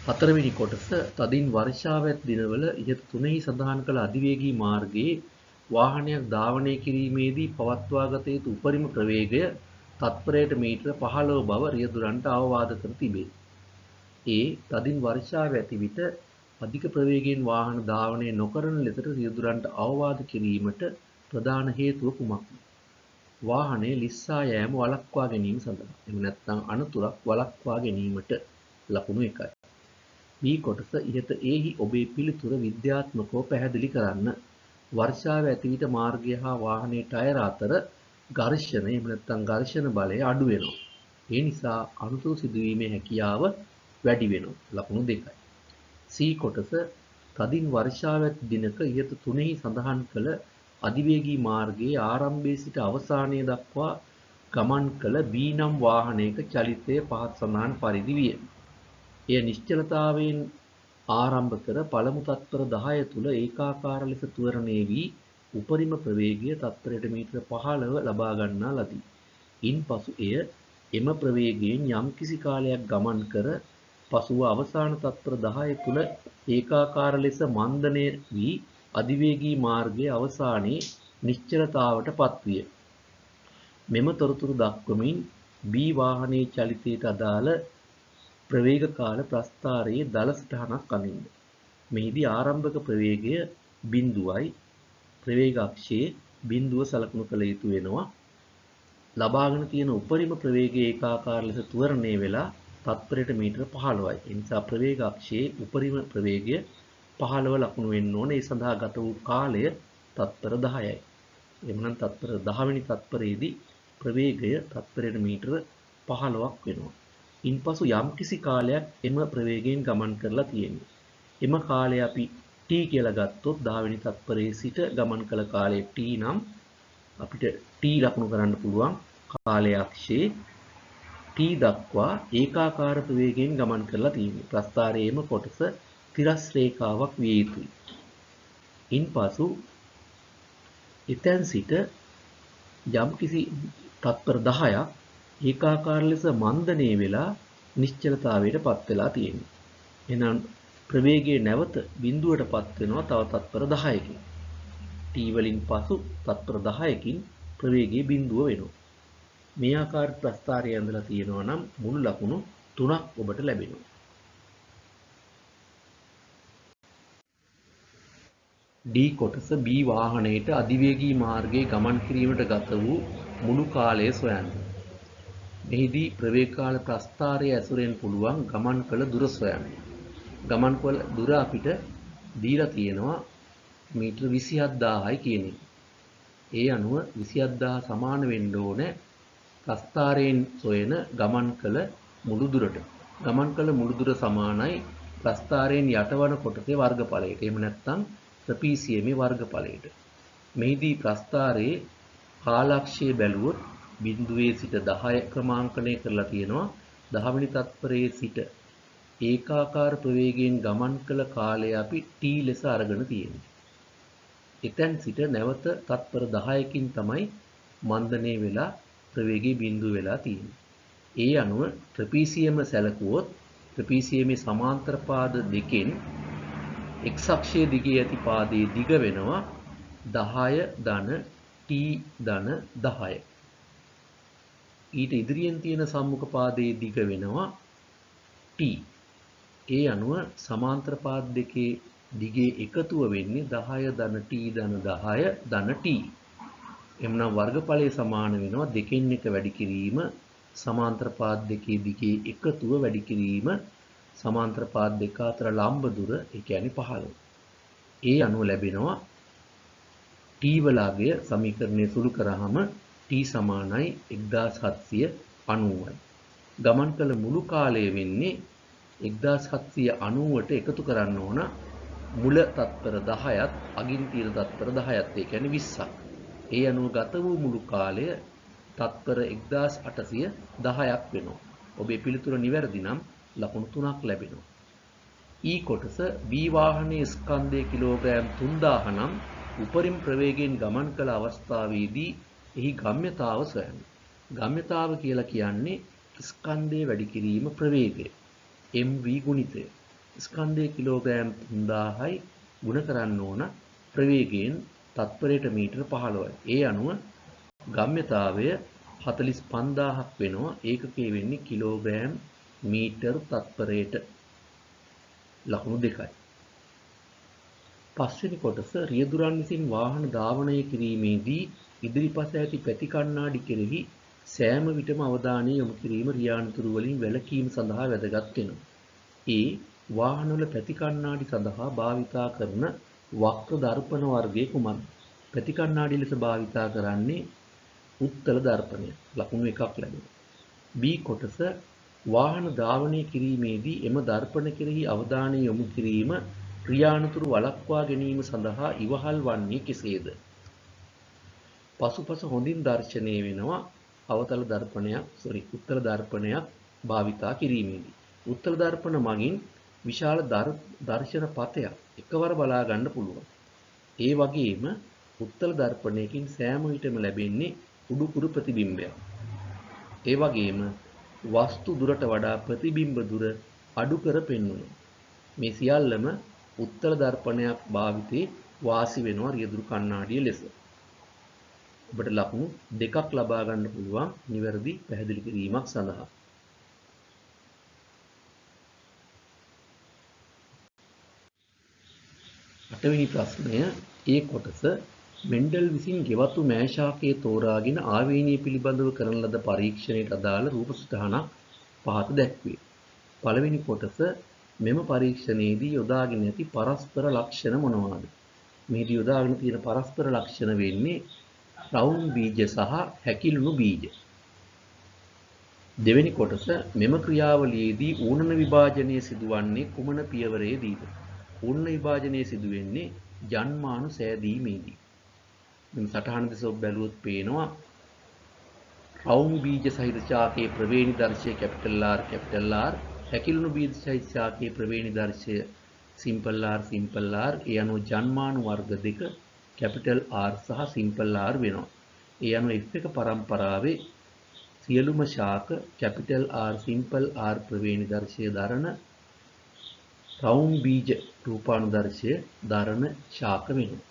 Speaker 1: හතරවෙනි කොටස තදින් වර්ෂාවත් දිනවල ඉහත තුනෙහි සඳහන් කළ අධිවේගී මාර්ගයේ වාහනයක් ධාවනය කිරීමේදී පවත්වාගත යුතු උපරිම ප්‍රවේගය තත්පරයට මීටර 15 බව රියදුරන්ට අවවාද කර තිබේ. ඒ තදින් වර්ෂාව ඇති විට අධික ප්‍රවේගයෙන් වාහන ධාවනය නොකරන ලෙසට රියදුරන්ට අවවාද කිරීමට ප්‍රධාන හේතුව කුමක්ද? වාහනය ලිස්සා යෑම වළක්වා ගැනීම සඳහා. එහෙම නැත්නම් අනතුරක් වළක්වා ගැනීමට. ලකුණු 1යි. B කොටස ඉහත එහි ඔබේ පිළිතුර විද්‍යාත්මකව පැහැදිලි කරන්න. වර්ෂාව ඇති විට මාර්ගය හා වාහනයේ ටයර අතර ඝර්ෂණ එහෙම නැත්නම් ඝර්ෂණ බලය අඩු වෙනවා. ඒ නිසා අනතුරු සිදුවීමේ හැකියාව වැඩි වෙනවා. ලකුණු 2යි. C කොටස තදින් වර්ෂාව ඇති දිනක ඉහත තුනෙහි සඳහන් කළ අධිවේගී මාර්ගයේ ආරම්භයේ සිට අවසානය දක්වා ගමන් කළ B නම් වාහනයක චලිතය පහත සඳහන් පරිදි විය. එය නිශ්චලතාවයෙන් ආරම්භ කර පළමු තත්පර 10 තුල ඒකාකාර ලෙස ත්වරණය වී උපරිම ප්‍රවේගය තත්පරයට මීටර 15 ලබා ගන්නා ලදී. ඉන්පසු එය එම ප්‍රවේගයෙන් යම්කිසි කාලයක් ගමන් කර පසුව අවසාන තත්පර 10 තුල ඒකාකාර ලෙස මන්දනය වී අධිවේගී මාර්ගයේ අවසානයේ නිශ්චලතාවට පත්විය. මෙම තොරතුරු දක්වමින් B වාහනයේ චලිතයට අදාළ ප්‍රවේග කාල ප්‍රස්ථාරයේ දල සටහනක් අඳින්න. මෙහිදී ආරම්භක ප්‍රවේගය බිඳුවයි ප්‍රවේග අක්ෂයේ බිඳුව සලකුණු කළ යුතු වෙනවා. ලබාගෙන තියෙන උපරිම ප්‍රවේගයේ ඒකාකාර ලෙස ත්වරණය වෙලා තත්පරයට මීටර 15යි. ඒ නිසා ප්‍රවේග අක්ෂයේ උපරිම ප්‍රවේගය 15 ලකුණු වෙන්න ඕනේ. ඒ සඳහා ගත වූ කාලය තත්පර 10යි. එhmenan තත්පර 10 වෙනි තත්පරයේදී ප්‍රවේගය තත්පරයට මීටර 15ක් වෙනවා. ඉන්පසු යම්කිසි කාලයක් එම ප්‍රවේගයෙන් ගමන් කරලා තියෙනවා. එම කාලය අපි t කියලා ගත්තොත් 10 වෙනි තත්පරයේ සිට ගමන් කළ කාලය t නම් අපිට t ලකුණු කරන්න පුළුවන් කාලය අක්ෂයේ t දක්වා ඒකාකාර ප්‍රවේගයෙන් ගමන් කරලා තියෙනවා. ප්‍රස්ථාරයේ එම කොටස තිරස් රේඛාවක් විය යුතුයි. ඉන්පසු එතෙන් සිට යම්කිසි තත්පර 10ක් ඒකාකාර ලෙස මන්දනය වෙලා නිශ්චලතාවයට පත් වෙලා තියෙනවා. එහෙනම් ප්‍රවේගයේ නැවත බිඳුවට පත් වෙනවා තව තත්පර 10කින්. t වලින් පසු තත්පර 10කින් ප්‍රවේගයේ බිඳුව වෙනවා. මේ ආකාර ප්‍රස්ථාරය ඇඳලා තියෙනවා නම් මුළු ලකුණු 3ක් ඔබට ලැබෙනවා. D කොටස B වාහනයට අධිවේගී මාර්ගයේ ගමන් කිරීමට ගත වූ මුළු කාලය සොයන්න. මෙහිදී ප්‍රවේග කාල ප්‍රස්ථාරය ඇසුරෙන් පුළුවන් ගමන් කළ දුර සොයන්න. ගමන් කළ දුර අපිට දීලා තියෙනවා මීටර 27000යි කියන එක. ඒ අනුව 27000 සමාන වෙන්න ඕනේ ප්‍රස්ථාරයෙන් සොයන ගමන් කළ මුළු දුරට. ගමන් කළ මුළු දුර සමානයි ප්‍රස්ථාරයෙන් යටවන කොටසේ වර්ගඵලයට. එහෙම නැත්නම් ට්‍රපීසියමේ වර්ගඵලයට. මෙහිදී ප්‍රස්ථාරයේ කාලාක්ෂය බැලුවොත් බිඳුවේ සිට 10 ක්‍රමාංකනය කරලා තියෙනවා. 10 වෙනි තත්පරයේ සිට ඒකාකාර ප්‍රවේගයෙන් ගමන් කළ කාලය අපි t ලෙස අරගෙන තියෙනවා. එතෙන් සිට නැවත තත්පර 10කින් තමයි මන්දනය වෙලා ප්‍රවේගයේ බිඳුව වෙලා තියෙන්නේ. ඒ අනුව ට්‍රපීසියම සැලකුවොත් ට්‍රපීසියමේ සමාන්තර පාද දෙකෙන් x අක්ෂයේ දිගේ ඇති පාදයේ දිග වෙනවා 10 ධන t ධන 10. ඊට ඉදිරියෙන් තියෙන සම්මුඛ පාදයේ දිග වෙනවා t. ඒ අනුව සමාන්තර පාද දෙකේ දිගේ එකතුව වෙන්නේ 10 ධන t ධන 10 ධන t. එම්නම් වර්ගඵලය සමාන වෙනවා දෙකෙන් එක වැඩි කිරීම සමාන්තර පාද දෙකේ දිගේ එකතුව වැඩි කිරීම සමාන්තර පාද දෙක අතර ලම්බ දුර ඒ කියන්නේ 15. ඒ අනුව ලැබෙනවා t වලගේ සමීකරණය සුළු කරාම t සමානයි 1790යි. ගමන් කළ මුළු කාලය වෙන්නේ 1790ට එකතු කරන්න ඕන මුල තත්පර 10ත් අගින් තියෙන තත්පර 10ත් ඒ කියන්නේ 20ක්. ඒ අනුව ගත වූ මුළු කාලය තත්පර 1810ක් වෙනවා. ඔබේ පිළිතුර නිවැරදි නම් ලකුණු 3ක් ලැබෙනවා. E කොටස B වාහනයේ ස්කන්ධය කිලෝග්‍රෑම් 3000 නම් උපරිම ප්‍රවේගයෙන් ගමන් කළ අවස්ථාවේදී එහි ගම්‍යතාව සොයන්න. ගම්‍යතාව කියලා කියන්නේ ස්කන්ධය වැඩි කිරීම ප්‍රවේගය. mv ගුණිතය. ස්කන්ධය කිලෝග්‍රෑම් 3000යි ගුණ කරන්න ඕන ප්‍රවේගයෙන් තත්පරයට මීටර 15යි. ඒ අනුව ගම්‍යතාවය 45000ක් වෙනවා. ඒකකයේ වෙන්නේ කිලෝග්‍රෑම් මීටර් තත්පරයට. ලකුණු 2යි. පස්වෙනි කොටස රියදුරන් විසින් වාහන ධාවනය කිරීමේදී ඉදිරිපස ඇති පැති කණ්ණාඩි කෙරෙහි සෑම විටම අවධානය යොමු කිරීම රියානතුරු වලින් වැළකීම සඳහා වැදගත් වෙනවා. ඒ වාහනවල පැති කණ්ණාඩි සඳහා භාවිතා කරන වක්‍ර දර්පණ වර්ගයේ කුමක්ද? පැති කණ්ණාඩි ලෙස භාවිතා කරන්නේ උත්තල දර්පණය. ලකුණු 1ක් ලැබෙනවා. B කොටස වාහන ධාවනය කිරීමේදී එම දර්පණ කෙරෙහි අවධානය යොමු කිරීම ක්‍රියානතුරු වළක්වා ගැනීම සඳහා ඉවහල් වන්නේ කෙසේද? පසුපස හොඳින් දර්ශනය වෙනවා උත්තර දර්පණයක් භාවිතා කිරීමේදී. උත්තර දර්පණ මගින් විශාල දර්ශන පතයක් එකවර බලා ගන්න පුළුවන්. ඒ වගේම උත්තර දර්පණයකින් සෑම විටම ලැබෙන්නේ උඩුකුරු ප්‍රතිබිම්බයක්. ඒ වගේම වස්තු දුරට වඩා ප්‍රතිබිම්බ දුර අඩු කර පෙන්වනවා. මේ සියල්ලම උත්තර දර්පණයක් භාවිතේ වාසි වෙනවා රියදුරු කණ්ණාඩිය ලෙස. ඔබට ලකුණු 2ක් ලබා ගන්න පුළුවන් නිවැරදි පැහැදිලි කිරීමක් සඳහා. අටවෙනි ප්‍රශ්නය ඒ කොටස මෙන්ඩල් විසින් ගෙවතු මෑශාකයේ තෝරාගෙන ආවේනීය පිළිබඳව කරන ලද පරීක්ෂණයට අදාළ රූප සටහනක් පහත දැක්වේ. පළවෙනි කොටස මෙම පරීක්ෂණයේදී යොදාගෙන ඇති පරස්පර ලක්ෂණ මොනවාද? මෙහිදී යොදාගෙන තියෙන පරස්පර ලක්ෂණ වෙන්නේ රවුම් බීජ සහ හැකිලුණු බීජ. දෙවෙනි කොටස මෙම ක්‍රියාවලියේදී ඌනන විභාජනය සිදුවන්නේ කුමන පියවරේදීද? ඌනන විභාජනය සිදුවෙන්නේ ජන්මානු සෑදීමේදී. මෙම සටහන දෙස ඔබ බැලුවොත් පේනවා රවුම් බීජ සහිත ශාකයේ ප්‍රවේණි දර්ශය R හැකිලුණු බීජ සහිත ශාකයේ ප්‍රවේණි දර්ශය R. ඒ අනුව ජන්මානු වර්ග දෙක R සහ R වෙනවා. ඒ අනුව F1 පරම්පරාවේ සියලුම ශාක R ප්‍රවේණි දර්ශය දරන රවුම් බීජ රූපානුදර්ශය දරන ශාක වෙනවා.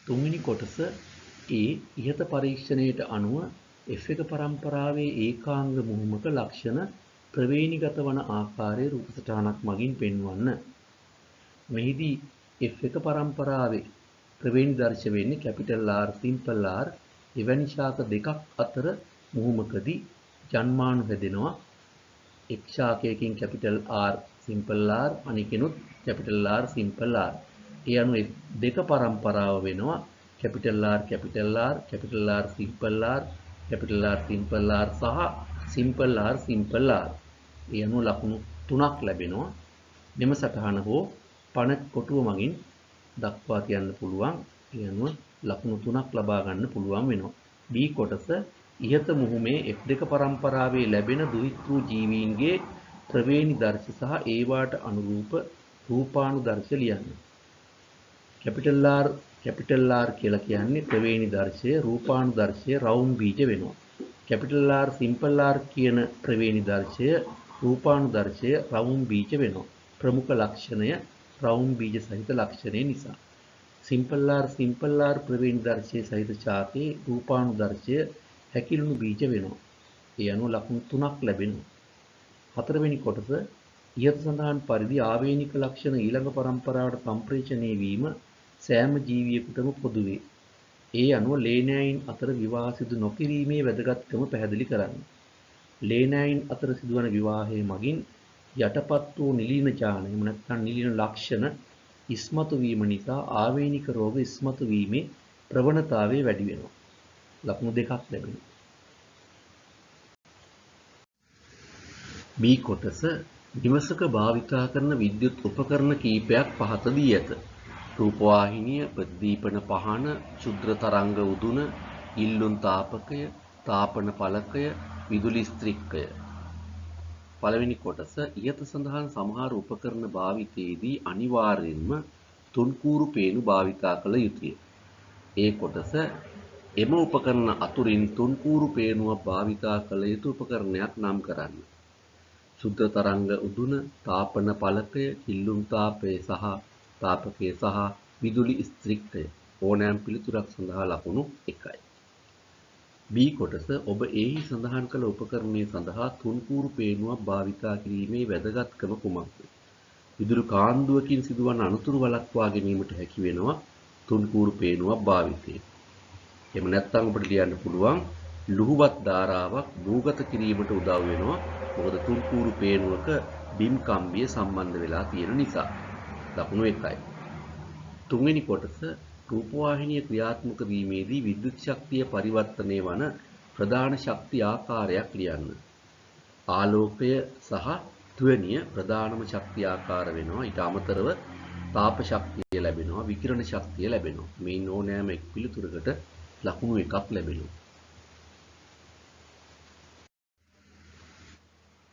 Speaker 1: තුන්වෙනි කොටස ඉහත පරීක්ෂණයට අනුව F1 පරම්පරාවේ ඒකාංග මුහුමක ලක්ෂණ ප්‍රවේණිගත වන ආකාරයේ රූප සටහනක් මගින් පෙන්වන්න. මෙහිදී F1 පරම්පරාවේ ප්‍රවේණි දර්ශය වෙන්නේ R. එවැනි ශාක දෙකක් අතර මුහුමකදී ජන්මානු හැදෙනවා. එක් ශාකයකින් R අනිකෙනුත් R. ඒ අනුව දෙක පරම්පරාව වෙනවා R සහ R. ඒ අනුව ලකුණු 3ක් ලැබෙනවා. මෙම සටහන හෝ පණ කොටුව මගින් දක්වා කියන්න පුළුවන්. ඒ අනුව ලකුණු 3ක් ලබා ගන්න පුළුවන් වෙනවා. B කොටස ඉහත මුහුමේ F2 පරම්පරාවේ ලැබෙන දුහිතෘ ජීවීන්ගේ ප්‍රවේණි දර්ශ සහ ඒවාට අනුරූප රූපානුදර්ශ ලියන්න. R කියලා කියන්නේ ප්‍රවේණි දර්ශය, රූපානුදර්ශය රවුම් බීජ වෙනවා. R කියන ප්‍රවේණි දර්ශය, රූපානුදර්ශය රවුම් බීජ වෙනවා. ප්‍රමුඛ ලක්ෂණය රවුම් බීජ සහිත ලක්ෂණය නිසා. R ප්‍රවේණි දර්ශය සහිත ශාකයේ රූපානුදර්ශය හැකිලුණු බීජ වෙනවා. ඒ අනුව ලකුණු 3ක් ලැබෙනවා. හතරවෙනි කොටස ඉහත සඳහන් පරිදි ආවේනික ලක්ෂණ ඊළඟ පරම්පරාවට සම්ප්‍රේෂණය වීම සෑම ජීවියෙකුටම පොදු වේ. ඒ අනුව ලේනෑයින් අතර විවාහ සිදු නොකිරීමේ වැදගත්කම පැහැදිලි කරන්න. ලේනෑයින් අතර සිදුවන විවාහය මගින් යටපත් වූ නිලීන ඡාන නිලීන ලක්ෂණ ඉස්මතු වීම නිසා ආවේනික රෝග ඉස්මතු වීමේ ප්‍රවණතාවය වැඩි වෙනවා. ලකුණු 2ක් ලැබෙනවා. B කොටස නිවසක භාවිතා කරන විද්‍යුත් උපකරණ කීපයක් පහත දී ඇත. රූපවාහිනිය, ප්‍රදීපන පහන, ශුද්‍ර තරංග උදුන, ඉල්ලුම් තාපකය, තාපන පළකය, විදුලි ස්ත්‍රික්කය. පළවෙනි කොටස ඉහත සඳහන් සමහර උපකරණ භාවිතයේදී අනිවාර්යෙන්ම තුන්කූරු පේනු භාවිතා කළ යුතුය. ඒ කොටස එම උපකරණ අතුරින් තුන්කූරු පේනුව භාවිතා කළ යුතු උපකරණයක් නම් කරන්න. ශුද්ධ තරංග උදුන, තාපන පළකය, ඉල්ලුම් තාපකය සහ විදුලි ස්ත්‍රික්කය. ඕනෑම පිළිතුරක් සඳහා ලකුණු 1යි. B කොටස ඔබ එහි සඳහන් කළ උපකරණය සඳහා තුන්කූරු පේනුවක් භාවිතා කිරීමේ වැදගත්කම කුමක්ද? විදුලි කාන්දුවකින් සිදුවන අනතුරු වළක්වා ගැනීමට හැකි වෙනවා තුන්කූරු පේනුවක් භාවිතයෙන්. එහෙම නැත්නම් අපිට ලියන්න පුළුවන් ලුහුවත් ධාරාවක් භූගත කිරීමට උදව් වෙනවා. මොකද තුන්කූරු පේනුවක බිම් කම්බිය සම්බන්ධ වෙලා තියෙන නිසා. ලකුණු 1යි. තුන්වෙනි කොටස රූපවාහිනිය ක්‍රියාත්මක වීමේදී විද්‍යුත් ශක්තිය පරිවර්තනය වන ප්‍රධාන ශක්ති ආකාරයක් ලියන්න. ආලෝකය සහ ධ්වනිය ප්‍රධානම ශක්ති ආකාර වෙනවා. ඊට අමතරව තාප ශක්තිය ලැබෙනවා, විකිරණ ශක්තිය ලැබෙනවා. මේ ඕනෑම එක් පිළිතුරකට ලකුණු 1ක් ලැබෙනවා.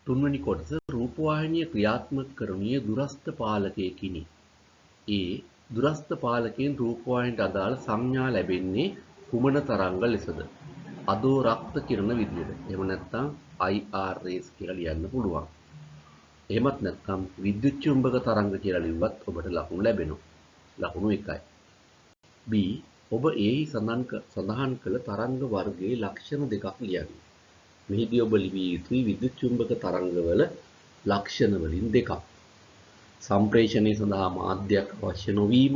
Speaker 1: තුන්වෙනි කොටස රූපවාහිනිය ක්‍රියාත්මක කරනුයේ දුරස්ථ පාලකයකිනි. ඒ දුරස්ථ පාලකයෙන් රූපවාහිනියට අදාළ සංඥා ලැබෙන්නේ කුමන තරංග ලෙසද? අදෝ රක්ත කිරණ විදියට. එහෙම නැත්නම් IRS කියලා ලියන්න පුළුවන්. එහෙමත් නැත්නම් විද්‍යුත් චුම්බක තරංග කියලා ලිව්වත් ඔබට ලකුණු ලැබෙනවා. ලකුණු 1යි. B. ඔබ එහි සඳහන් කළ තරංග වර්ගයේ ලක්ෂණ දෙකක් ලියන්න. මෙහිදී ඔබ ලිවිය යුතුයි විද්‍යුත් චුම්බක තරංගවල ලක්ෂණ වලින් දෙකක්. සම්ප්‍රේෂණය සඳහා මාධ්‍යයක් අවශ්‍ය නොවීම,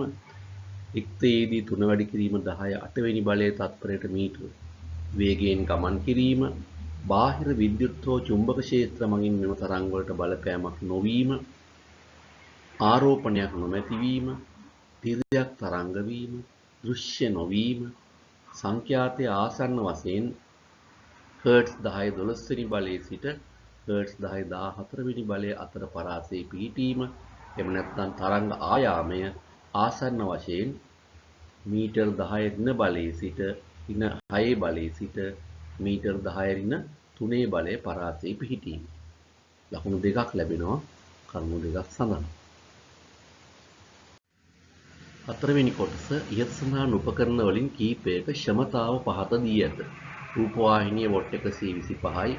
Speaker 1: රික්තයේදී 3 වැඩි කිරීම 10 8වෙනි බලයේ තත්පරයට මීටර වේගයෙන් ගමන් කිරීම, බාහිර විද්‍යුත් හෝ චුම්බක ක්ෂේත්‍ර මගින් මෙම තරංග වලට බලපෑමක් නොවීම, ආරෝපණයක් නොමැතිවීම, තිරයක් තරංග වීම, දෘශ්‍ය නොවීම, සංඛ්‍යාතයේ ආසන්න වශයෙන් හර්ට්ස් 10 12 වෙනි බලයේ සිට හර්ට්ස් 10 14 වෙනි බලය අතර පරාසයේ පිහිටීම, එහෙම නැත්නම් තරංග ආයාමය ආසන්න වශයෙන් මීටර් 10 ඍණ බලයේ සිට ඍණ 6 බලයේ සිට මීටර් 10 ඍණ 3 බලයේ පරාසයේ පිහිටීම. ලකුණු 2ක් ලැබෙනවා කරුණු 2ක් සඳහන්. හතරවෙනි කොටස ඉහත සඳහන් උපකරණ වලින් කීපයක ක්ෂමතාව පහත දී ඇත. රූපවාහිනිය වොට් 125යි,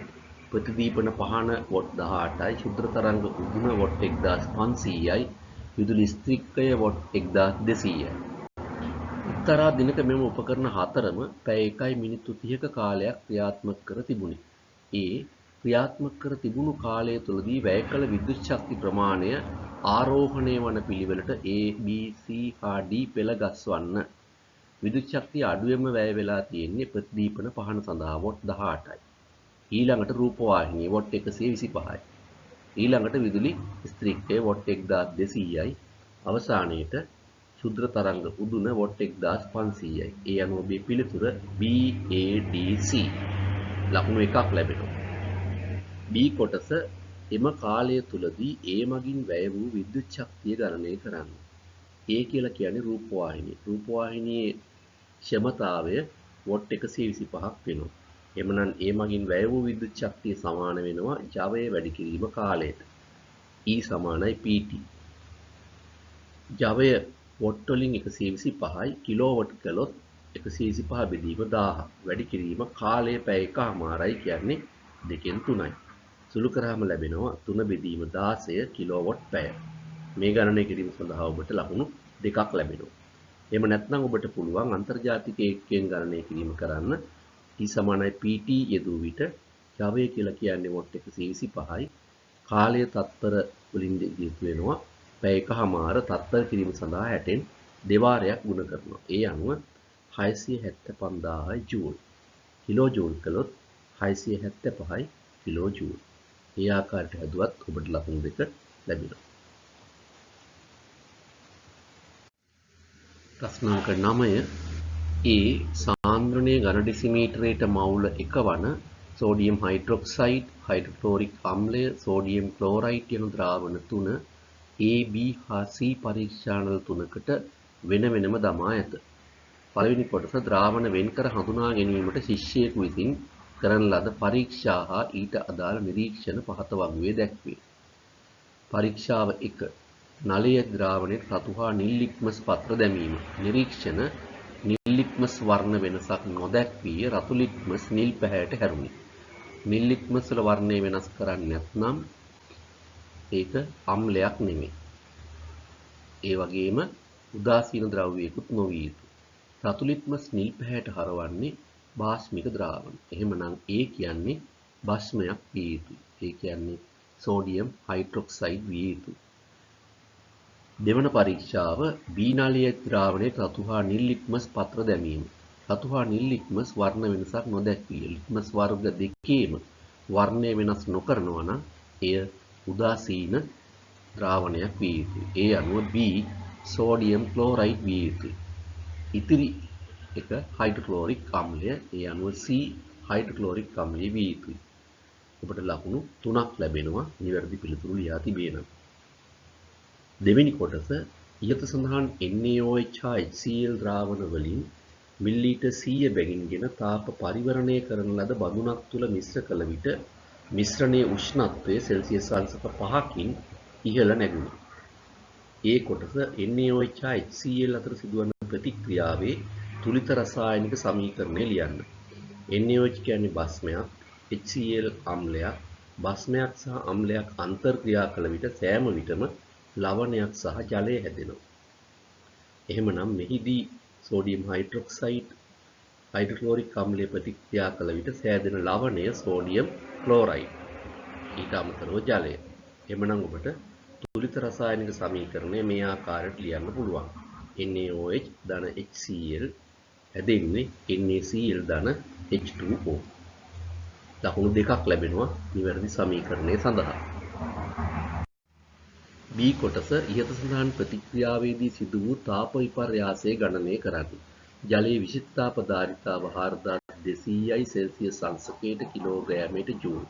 Speaker 1: ප්‍රතිදීපන පහන වොට් 18යි, ශුද්‍ර තරංග උගුණ වොට් 1500යි, විදුලි ස්ත්‍රික්කය වොට් 1200යි. එක්තරා දිනක මෙම උපකරණ හතරම පැය 1යි මිනිත්තු 30ක කාලයක් ක්‍රියාත්මක කර තිබුණි. ඒ ක්‍රියාත්මක කර තිබුණු කාලය තුළදී වැය කළ විද්‍යුත් ශක්ති ප්‍රමාණය ආරෝහණය වන පිළිවෙලට A, B, C හා D පෙළ ගස්වන්න. විද්‍යුත් ශක්තිය අඩුවෙන්ම වැය වෙලා තියෙන්නේ ප්‍රතිදීපන පහන සඳහා වොට් 18යි. ඊළඟට රූපවාහිනිය වොට් 125යි. ඊළඟට විදුලි ස්ත්‍රික්කය වොට් 1200යි. අවසානයේට ශුද්‍ර තරංග උදුන වොට් 1500යි. ඒ අනුව ඔබේ පිළිතුර B, A, D, C. ලකුණු 1ක් ලැබෙනවා. B කොටස එම කාලය තුලදී A මගින් වැය වූ විද්‍යුත් ශක්තිය ගණනය කරන්න. A කියලා කියන්නේ රූපවාහිනිය. රූපවාහිනියේ ක්ෂමතාවය වොට් 125ක් වෙනවා. එමනම් A මගින් වැය වූ විද්‍යුත් ශක්තිය සමාන වෙනවා ජවය වැඩි කිරීම කාලයට. E සමානයි PT. ජවය වොට් වලින් 125යි කිලෝවොට් කළොත් 125 බෙදීම 1000. වැඩි කිරීම කාලය පැය එකමාරයි කියන්නේ 2න් 3යි. සුළු කරාම ලැබෙනවා 3 බෙදීම 16 කිලෝවොට් පැය. මේ ගණනය කිරීම සඳහා ඔබට ලකුණු 2ක් ලැබෙනවා. එහෙම නැත්නම් ඔබට පුළුවන් අන්තර්ජාතික ඒකකයෙන් ගණනය කිරීම කරන්න. E සමානයි PT යෙදූ විට ජවය කියලා කියන්නේ වොට් 125යි. කාලය තත්පර වලින් දීපු වෙනවා. පැය එකමාර තත්පර කිරීම සඳහා 60න් දෙවාරයක් ගුණ කරනවා. ඒ අනුව 675,000යි ජූල්. කිලෝ ජූල් කළොත් 675යි කිලෝ ජූල්. ඒ ආකාරයට හදුවත් ඔබට ලකුණු 2 ලැබෙනවා. ප්‍රශ්න අංක 9 A සාන්ද්‍රණය ඝන ඩෙසිමීටරයට මවුල 1 වන සෝඩියම් හයිඩ්‍රොක්සයිඩ්, හයිඩ්‍රොක්ලෝරික් අම්ලය, සෝඩියම් ක්ලෝරයිඩ් යන ද්‍රාවණ තුන A, B හා C පරීක්ෂානල තුනකට වෙන වෙනම දමා ඇත. පළවෙනි කොටස ද්‍රාවණ වෙන්කර හඳුනා ගැනීමට ශිෂ්‍යයෙකු විසින් කරන ලද පරීක්ෂා හා ඊට අදාළ නිරීක්ෂණ පහත වගුවේ දැක්වේ. පරීක්ෂාව 1. නලයේ ද්‍රාවණයට රතු හා නිල් ලිට්මස් පත්‍ර දැමීම. නිරීක්ෂණ නිල් ලිට්මස් වර්ණ වෙනසක් නොදැක්විය රතු ලිට්මස් නිල් පැහැයට හැරුණි. නිල් ලිට්මස් වල වර්ණය වෙනස් කරන්නේ නැත්නම් ඒක අම්ලයක් නෙමෙයි. ඒ වගේම උදාසීන ද්‍රව්‍යයකුත් නොවිය යුතුයි. රතු ලිට්මස් නිල් පැහැයට හරවන්නේ භාෂ්මික ද්‍රාවණ. එහෙමනම් ඒ කියන්නේ භස්මයක් විය යුතුයි. ඒ කියන්නේ සෝඩියම් හයිඩ්‍රොක්සයිඩ් විය යුතුයි. දෙවන පරීක්ෂාව B නාලියේ ද්‍රාවණයේ රතු හා නිල් ලිට්මස් පත්‍ර දැමීම. රතු හා නිල් ලිට්මස් වර්ණ වෙනසක් නොදැක්විය. ලිට්මස් වර්ග දෙකේම වර්ණය වෙනස් නොකරනවා නම් එය උදාසීන ද්‍රාවණයක් විය යුතුයි. ඒ අනුව B සෝඩියම් ක්ලෝරයිඩ් විය යුතුයි. ඉතිරි එක හයිඩ්‍රොක්ලෝරික් අම්ලය. ඒ අනුව C හයිඩ්‍රොක්ලෝරික් අම්ලය විය යුතුයි. ඔබට ලකුණු 3ක් ලැබෙනවා නිවැරදි පිළිතුරු ලියා තිබේ නම්. දෙවෙනි කොටස ඉහත සඳහන් NaOH හා HCl ද්‍රාවණ වලින් මිලිලීටර් 100 බැගින්ගෙන තාප පරිවර්ණය කරන ලද බඳුනක් තුල මිශ්‍ර කළ විට මිශ්‍රණයේ උෂ්ණත්වය සෙල්සියස් අංශක 5කින් ඉහළ නැගුණි. ඒ කොටස NaOH හා HCl අතර සිදුවන ප්‍රතික්‍රියාවේ තුලිත රසායනික සමීකරණය ලියන්න. NaOH කියන්නේ බස්මයක්, HCl අම්ලයක්. බස්මයක් සහ අම්ලයක් අන්තර්ක්‍රියා කළ විට සෑම විටම ලවණයක් සහ ජලය හැදෙනවා. එහෙමනම් මෙහිදී සෝඩියම් හයිඩ්‍රොක්සයිඩ් හයිඩ්‍රොක්ලෝරික් අම්ලය ප්‍රතික්‍රියා කළ විට සෑදෙන ලවණය සෝඩියම් ක්ලෝරයිඩ්. ඊට අමතරව ජලය. එහෙමනම් ඔබට තුලිත රසායනික සමීකරණය මේ ආකාරයට ලියන්න පුළුවන්. NaOH ධන HCl හැදෙන්නේ NaCl ධන H2O. ලකුණු දෙකක් ලැබෙනවා නිවැරදි සමීකරණය සඳහා. B කොටස ඉහත සඳහන් ප්‍රතික්‍රියාවේදී සිදු වූ තාප විපර්යාසය ගණනය කරන්න. ජලයේ විශිෂ්ඨතාපධාරිතාව 4200යි සෙල්සියස් අංශකයට කිලෝග්‍රෑමයට ජූල්.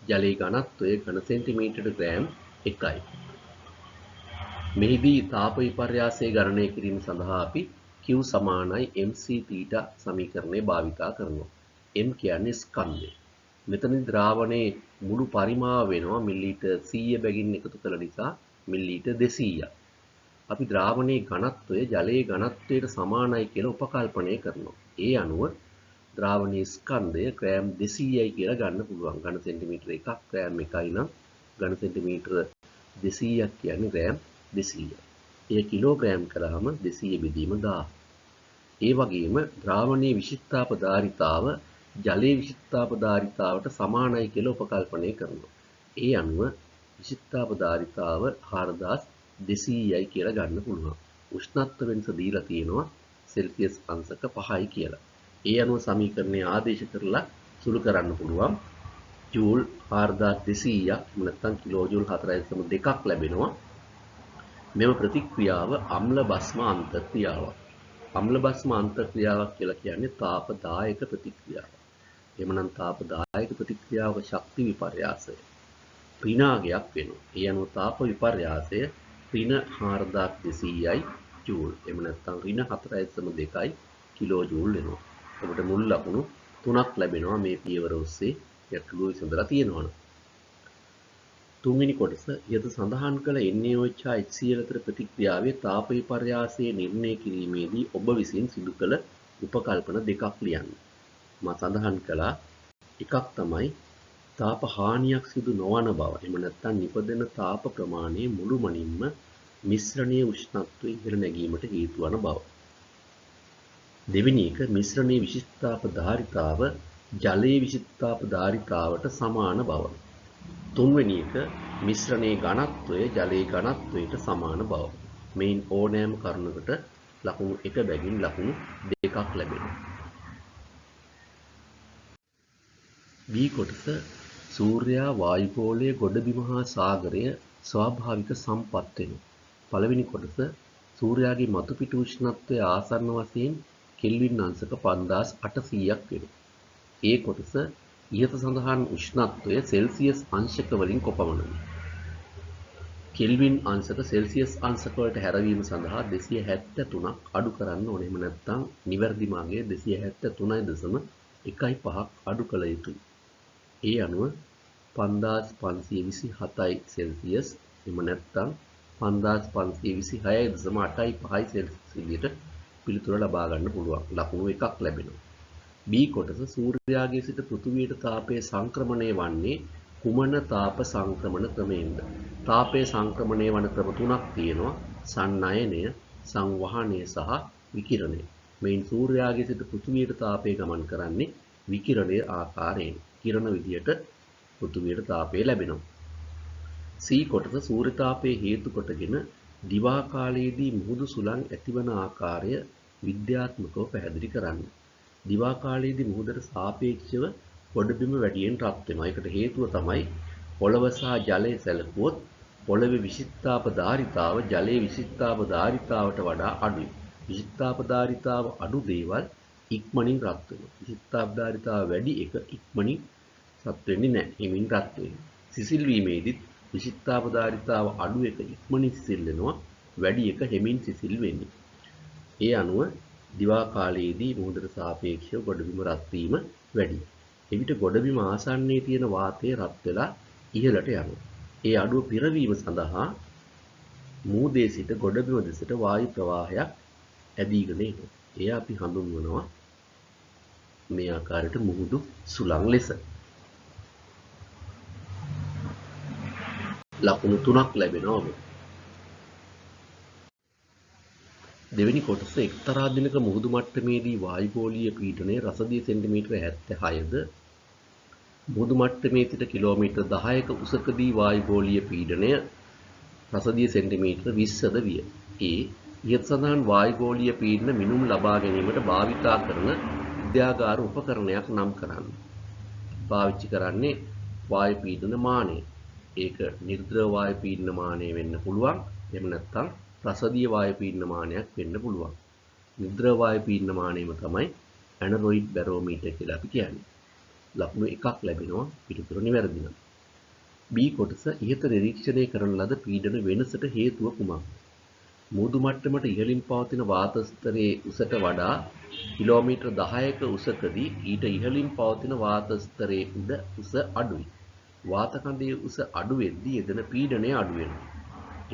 Speaker 1: ජලයේ ඝනත්වය ඝන සෙන්ටිමීටරට ග්‍රෑම් 1යි. මෙහිදී තාප විපර්යාසය ගණනය කිරීම සඳහා අපි Q සමානයි mc θ සමීකරණය භාවිතා කරනවා. m කියන්නේ ස්කන්ධය. මෙතනදී ද්‍රාවණයේ මුළු පරිමාව වෙනවා මිලිලීටර් 100 බැගින් එකතු කළ නිසා මිලිලීටර් 200ක්. අපි ද්‍රාවණයේ ඝනත්වය ජලයේ ඝනත්වයට සමානයි කියලා උපකල්පනය කරනවා. ඒ අනුව ද්‍රාවණයේ ස්කන්ධය ග්‍රෑම් 200යි කියලා ගන්න පුළුවන්. ඝන සෙන්ටිමීටර එකක් ග්‍රෑම් 1යි නම් ඝන සෙන්ටිමීටර 200ක් කියන්නේ ග්‍රෑම් 200. එය කිලෝග්‍රෑම් කරාම 200 බෙදීම 1000. ඒ වගේම ද්‍රාවණයේ විශිෂ්ඨතාපධාරිතාව ජලයේ විශිෂ්ඨතාපධාරිතාවට සමානයි කියලා උපකල්පනය කරනවා. ඒ අනුව විශිෂ්ඨතාපධාරිතාව 4200යි කියලා ගන්න පුළුවන්. උෂ්ණත්ව වෙනස දීලා තියෙනවා සෙල්සියස් අංශක 5යි කියලා. ඒ අනුව සමීකරණය ආදේශ කරලා සුළු කරන්න පුළුවන්. ජූල් 4200ක් නැත්නම් කිලෝජූල් 4.2ක් ලැබෙනවා. මෙම ප්‍රතික්‍රියාව අම්ල භස්ම අන්තර්ක්‍රියාවක්. අම්ල භස්ම අන්තර්ක්‍රියාවක් කියලා කියන්නේ තාපදායක ප්‍රතික්‍රියාවක්. එමනම් තාපදායක ප්‍රතික්‍රියාවක ශක්ති විපර්යාසය ඍණාගයක් වෙනවා. ඒ අනුව තාප විපර්යාසය ඍණ 4200යි ජූල්. එහෙම නැත්නම් ඍණ 4.2යි කිලෝ ජූල් වෙනවා. ඔබට මුල් ලකුණු 3ක් ලැබෙනවා මේ පියවර ඔස්සේ ගැටලුව විසඳලා තියෙනවනේ. තුන්වෙනි කොටස ඉහත සඳහන් කළ NaOH හා HCl අතර ප්‍රතික්‍රියාවේ තාප විපර්යාසය නිර්ණය කිරීමේදී ඔබ විසින් සිදු කළ උපකල්පන දෙකක් ලියන්න. මා සඳහන් කළා එකක් තමයි තාප හානියක් සිදු නොවන බව. එහෙම නැත්නම් නිපදෙන තාප ප්‍රමාණය මුළුමනින්ම මිශ්‍රණයේ උෂ්ණත්වය ඉහළ නැගීමට හේතු වන බව. දෙවෙනි එක මිශ්‍රණයේ විශිෂ්ඨතාපධාරිතාව ජලයේ විශිෂ්ඨතාපධාරිතාවට සමාන බව. තුන්වෙනි එක මිශ්‍රණයේ ඝනත්වය ජලයේ ඝනත්වයට සමාන බව. මේන් ඕනෑම කරුණකට ලකුණු 1 බැගින් ලකුණු 2ක් ලැබෙනවා. B කොටස සූර්යයා වායුගෝලය ගොඩබිම හා සාගරය ස්වාභාවික සම්පත් වෙනවා. පළවෙනි කොටස සූර්යාගේ මතුපිට උෂ්ණත්වය ආසන්න වශයෙන් කෙල්වින් අංශක 5800ක් වෙනවා. ඒ කොටස ඉහත සඳහන් උෂ්ණත්වය සෙල්සියස් අංශක වලින් කොපමණද? කෙල්වින් අංශක සෙල්සියස් අංශක වලට හැරවීම සඳහා 273ක් අඩු කරන්න ඕනේ. එහෙම නැත්නම් නිවැරදි මාර්ගය 273.15ක් අඩු කළ යුතුයි. ඒ අනුව 5527යි සෙල්සියස් එහෙම නැත්නම් 5526.85යි සෙල්සියස් විදිහට පිළිතුර ලබා ගන්න පුළුවන්. ලකුණු එකක් ලැබෙනවා. B කොටස සූර්යාගේ සිට පෘථිවියට තාපයේ සංක්‍රමණය වන්නේ කුමන තාප සංක්‍රමණ ක්‍රමයෙන්ද? තාපයේ සංක්‍රමණය වන ක්‍රම තුනක් තියෙනවා. සන්නයනය, සංවහනය සහ විකිරණය. මේන් සූර්යාගේ සිට පෘථිවියට තාපය ගමන් කරන්නේ විකිරණයේ ආකාරයෙන්. කිරණ විදියට පෘථිවියට තාපය ලැබෙනවා. C කොටස සූර්ය තාපයේ හේතු කොටගෙන දිවා කාලයේදී මුහුදු සුළං ඇතිවන ආකාරය විද්‍යාත්මකව පැහැදිලි කරන්න. දිවා කාලයේදී මුහුදට සාපේක්ෂව ගොඩබිම වැඩියෙන් රත් වෙනවා. ඒකට හේතුව තමයි පොළව සහ ජලය සැලකුවොත් පොළවේ විශිෂ්ඨාපධාරිතාව ජලයේ විශිෂ්ඨාපධාරිතාවට වඩා අඩුයි. විශිෂ්ඨාපධාරිතාව අඩු දේවල් ඉක්මනින් රත් වෙනවා. විශිෂ්ඨාපධාරිතාව වැඩි එක ඉක්මනින් රත් වෙන්නේ නැහැ. හිමින් රත් වෙනවා. සිසිල් වීමේදීත් විශිෂ්ඨාපධාරිතාව අඩු එක ඉක්මනින් සිසිල් වෙනවා. වැඩි එක හිමින් සිසිල් වෙන්නේ. ඒ අනුව දිවා කාලයේදී මුහුදට සාපේක්ෂව ගොඩබිම රත් වීම වැඩි. එවිට ගොඩබිම ආසන්නයේ තියෙන වාතය රත් වෙලා ඉහළට යනවා. ඒ අඩුව පිරවීම සඳහා මුහුදේ සිට ගොඩබිම දෙසට වායු ප්‍රවාහයක් ඇදීගෙන එනවා. එය අපි හඳුන්වනවා මේ ආකාරයට මුහුදු සුළං ලෙස. ලකුණු 3ක් ලැබෙනවා. දෙවෙනි කොටස එක්තරා දිනක මුහුදු මට්ටමේදී වායුගෝලීය පීඩනය රසදිය සෙන්ටිමීටර 76ද මුහුදු මට්ටමේ සිට කිලෝමීටර් 10ක උසකදී වායුගෝලීය පීඩනය රසදිය සෙන්ටිමීටර 20ද විය. ඉහත සඳහන් වායුගෝලීය පීඩන මිනුම් ලබා ගැනීමට භාවිතා කරන විද්‍යාගාර උපකරණයක් නම් කරන්න. පාවිච්චි කරන්නේ වායු පීඩන මානය. ඒක නිර්ද්‍රව වායු පීඩන මානය වෙන්න පුළුවන්. එහෙම නැත්නම් රසදිය වායු පීඩන මානයක් වෙන්න පුළුවන්. නිර්ද්‍රව වායු පීඩන මානයම තමයි ඇනරොයිඩ් බැරෝමීටර් කියලා අපි කියන්නේ. ලකුණු 1ක් ලැබෙනවා පිටුතුර නිවැරදි නම්. B කොටස ඉහත නිරීක්ෂණය කරන ලද පීඩන වෙනසට හේතුව කුමක්ද? මුහුදු මට්ටමට ඉහළින් පවතින වාත ස්තරයේ උසට වඩා කිලෝමීටර් 10ක උසකදී ඊට ඉහළින් පවතින වාත ස්තරයේ උඩ උස අඩුයි. වාත කඳේ උස අඩු වෙද්දී යෙදෙන පීඩනය අඩු වෙනවා.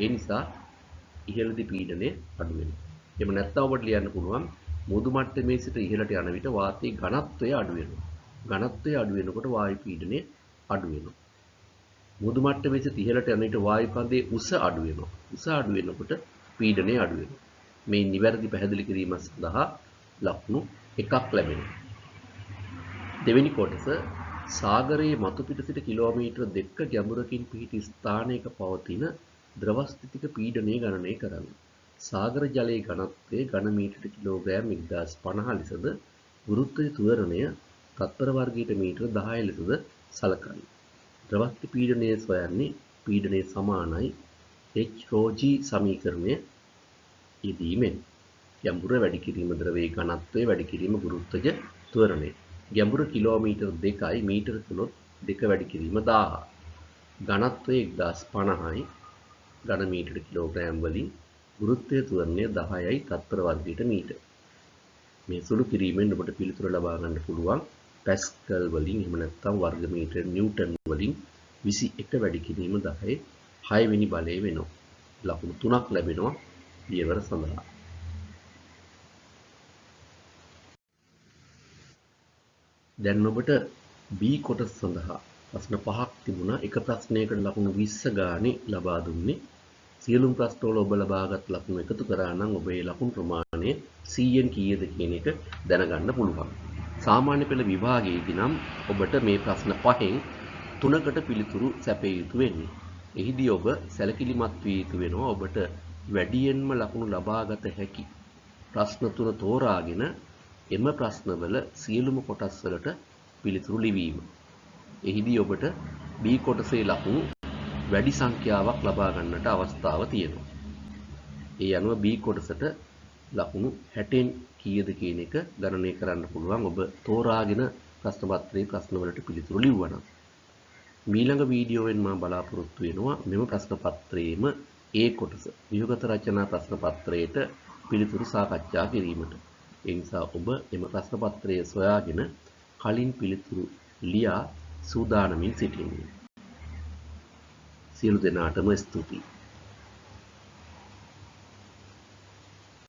Speaker 1: ඒ නිසා ඉහළදී පීඩනය අඩු වෙනවා. එහෙම නැත්නම් ඔබට ලියන්න පුළුවන් මුහුදු මට්ටමේ සිට ඉහළට යන විට වාතයේ ඝනත්වය අඩු වෙනවා. ඝනත්වය අඩු වෙනකොට වායු පීඩනය අඩු වෙනවා. මුහුදු මට්ටමේ සිට ඉහළට යන විට වායු කඳේ උස අඩු වෙනවා. උස අඩු වෙනකොට පීඩනය අඩු වෙනවා. මේ නිවැරදි පැහැදිලි කිරීම සඳහා ලකුණු 1ක් ලැබෙනවා. දෙවෙනි කොටස සාගරයේ මතු පිට සිට කිලෝමීටර් 2ක ගැඹුරකින් පිහිටි ස්ථානයක පවතින ද්‍රව ස්ථිතික පීඩනය ගණනය කරන්න. සාගර ජලයේ ඝනත්වය ඝන මීටරට කිලෝග්‍රෑම් 1050 ලෙසද ගුරුත්වයේ ත්වරණය තත්පර වර්ගයට මීටර 10 ලෙසද සලකන්න. ද්‍රව ස්ථිති පීඩනය සොයන්නේ පීඩනය සමානයි H/ρg සමීකරණය යෙදීමෙන්. ගැඹුර වැඩි කිරීම ද්‍රවයේ ඝනත්වය වැඩි කිරීම ගුරුත්වජ ත්වරණය. ගැඹුර කිලෝමීටර් 2යි මීටර කළොත් 2 වැඩි කිරීම 1000. ඝනත්වය 1050යි ඝන මීටර කිලෝග්‍රෑම් වලින් ගුරුත්වය ත්වරණය 10යි තත්පර වර්ගයට මීටර. මේ සුළු කිරීමෙන් ඔබට පිළිතුර ලබා ගන්න පුළුවන් පැස්කල් වලින් එහෙම නැත්නම් වර්ග මීටර නිව්ටන් වලින් 21 වැඩි කිරීම 10 6 වෙනි බලය වෙනවා. ලකුණු 3ක් ලැබෙනවා පියවර සඳහා. දැන් ඔබට B කොටස සඳහා ප්‍රශ්න 5ක් තිබුණා. එක ප්‍රශ්නයකට ලකුණු 20 ගානේ ලබා දුන්නේ. සියලුම ප්‍රශ්නවල ඔබ ලබාගත් ලකුණු එකතු කරා නම් ඔබේ ලකුණු ප්‍රමාණය 100න් කීයද කියන එක දැනගන්න පුළුවන්. සාමාන්‍ය පෙළ විභාගයේදී නම් ඔබට මේ ප්‍රශ්න 5න් 3කට පිළිතුරු සැපිය යුතු වෙන්නේ. එහිදී ඔබ සැලකිලිමත් විය යුතු වෙනවා. ඔබට වැඩියෙන්ම ලකුණු ලබාගත හැකි ප්‍රශ්න 3 තෝරාගෙන එම ප්‍රශ්නවල සියලුම කොටස් වලට පිළිතුරු ලිවීම. එහිදී ඔබට B කොටසේ ලකුණු වැඩි සංඛ්‍යාවක් ලබා ගන්නට අවස්ථාව තියෙනවා. ඒ අනුව B කොටසට ලකුණු 60න් කීයද කියන එක ගණනය කරන්න පුළුවන් ඔබ තෝරාගෙන ප්‍රශ්න පත්‍රයේ ප්‍රශ්න වලට පිළිතුරු ලිව්වනම්. ඊළඟ වීඩියෝවෙන් මම බලාපොරොත්තු වෙනවා මෙම ප්‍රශ්න පත්‍රයේම A කොටස ව්‍යුහගත රචනා ප්‍රශ්න පත්‍රයට පිළිතුරු සාකච්ඡා කිරීමට. ඒ නිසා ඔබ එම ප්‍රශ්න පත්‍රය සොයාගෙන කලින් පිළිතුරු ලියා සූදානමින් සිටින්න. සියලු දෙනාටම ස්තුතියි.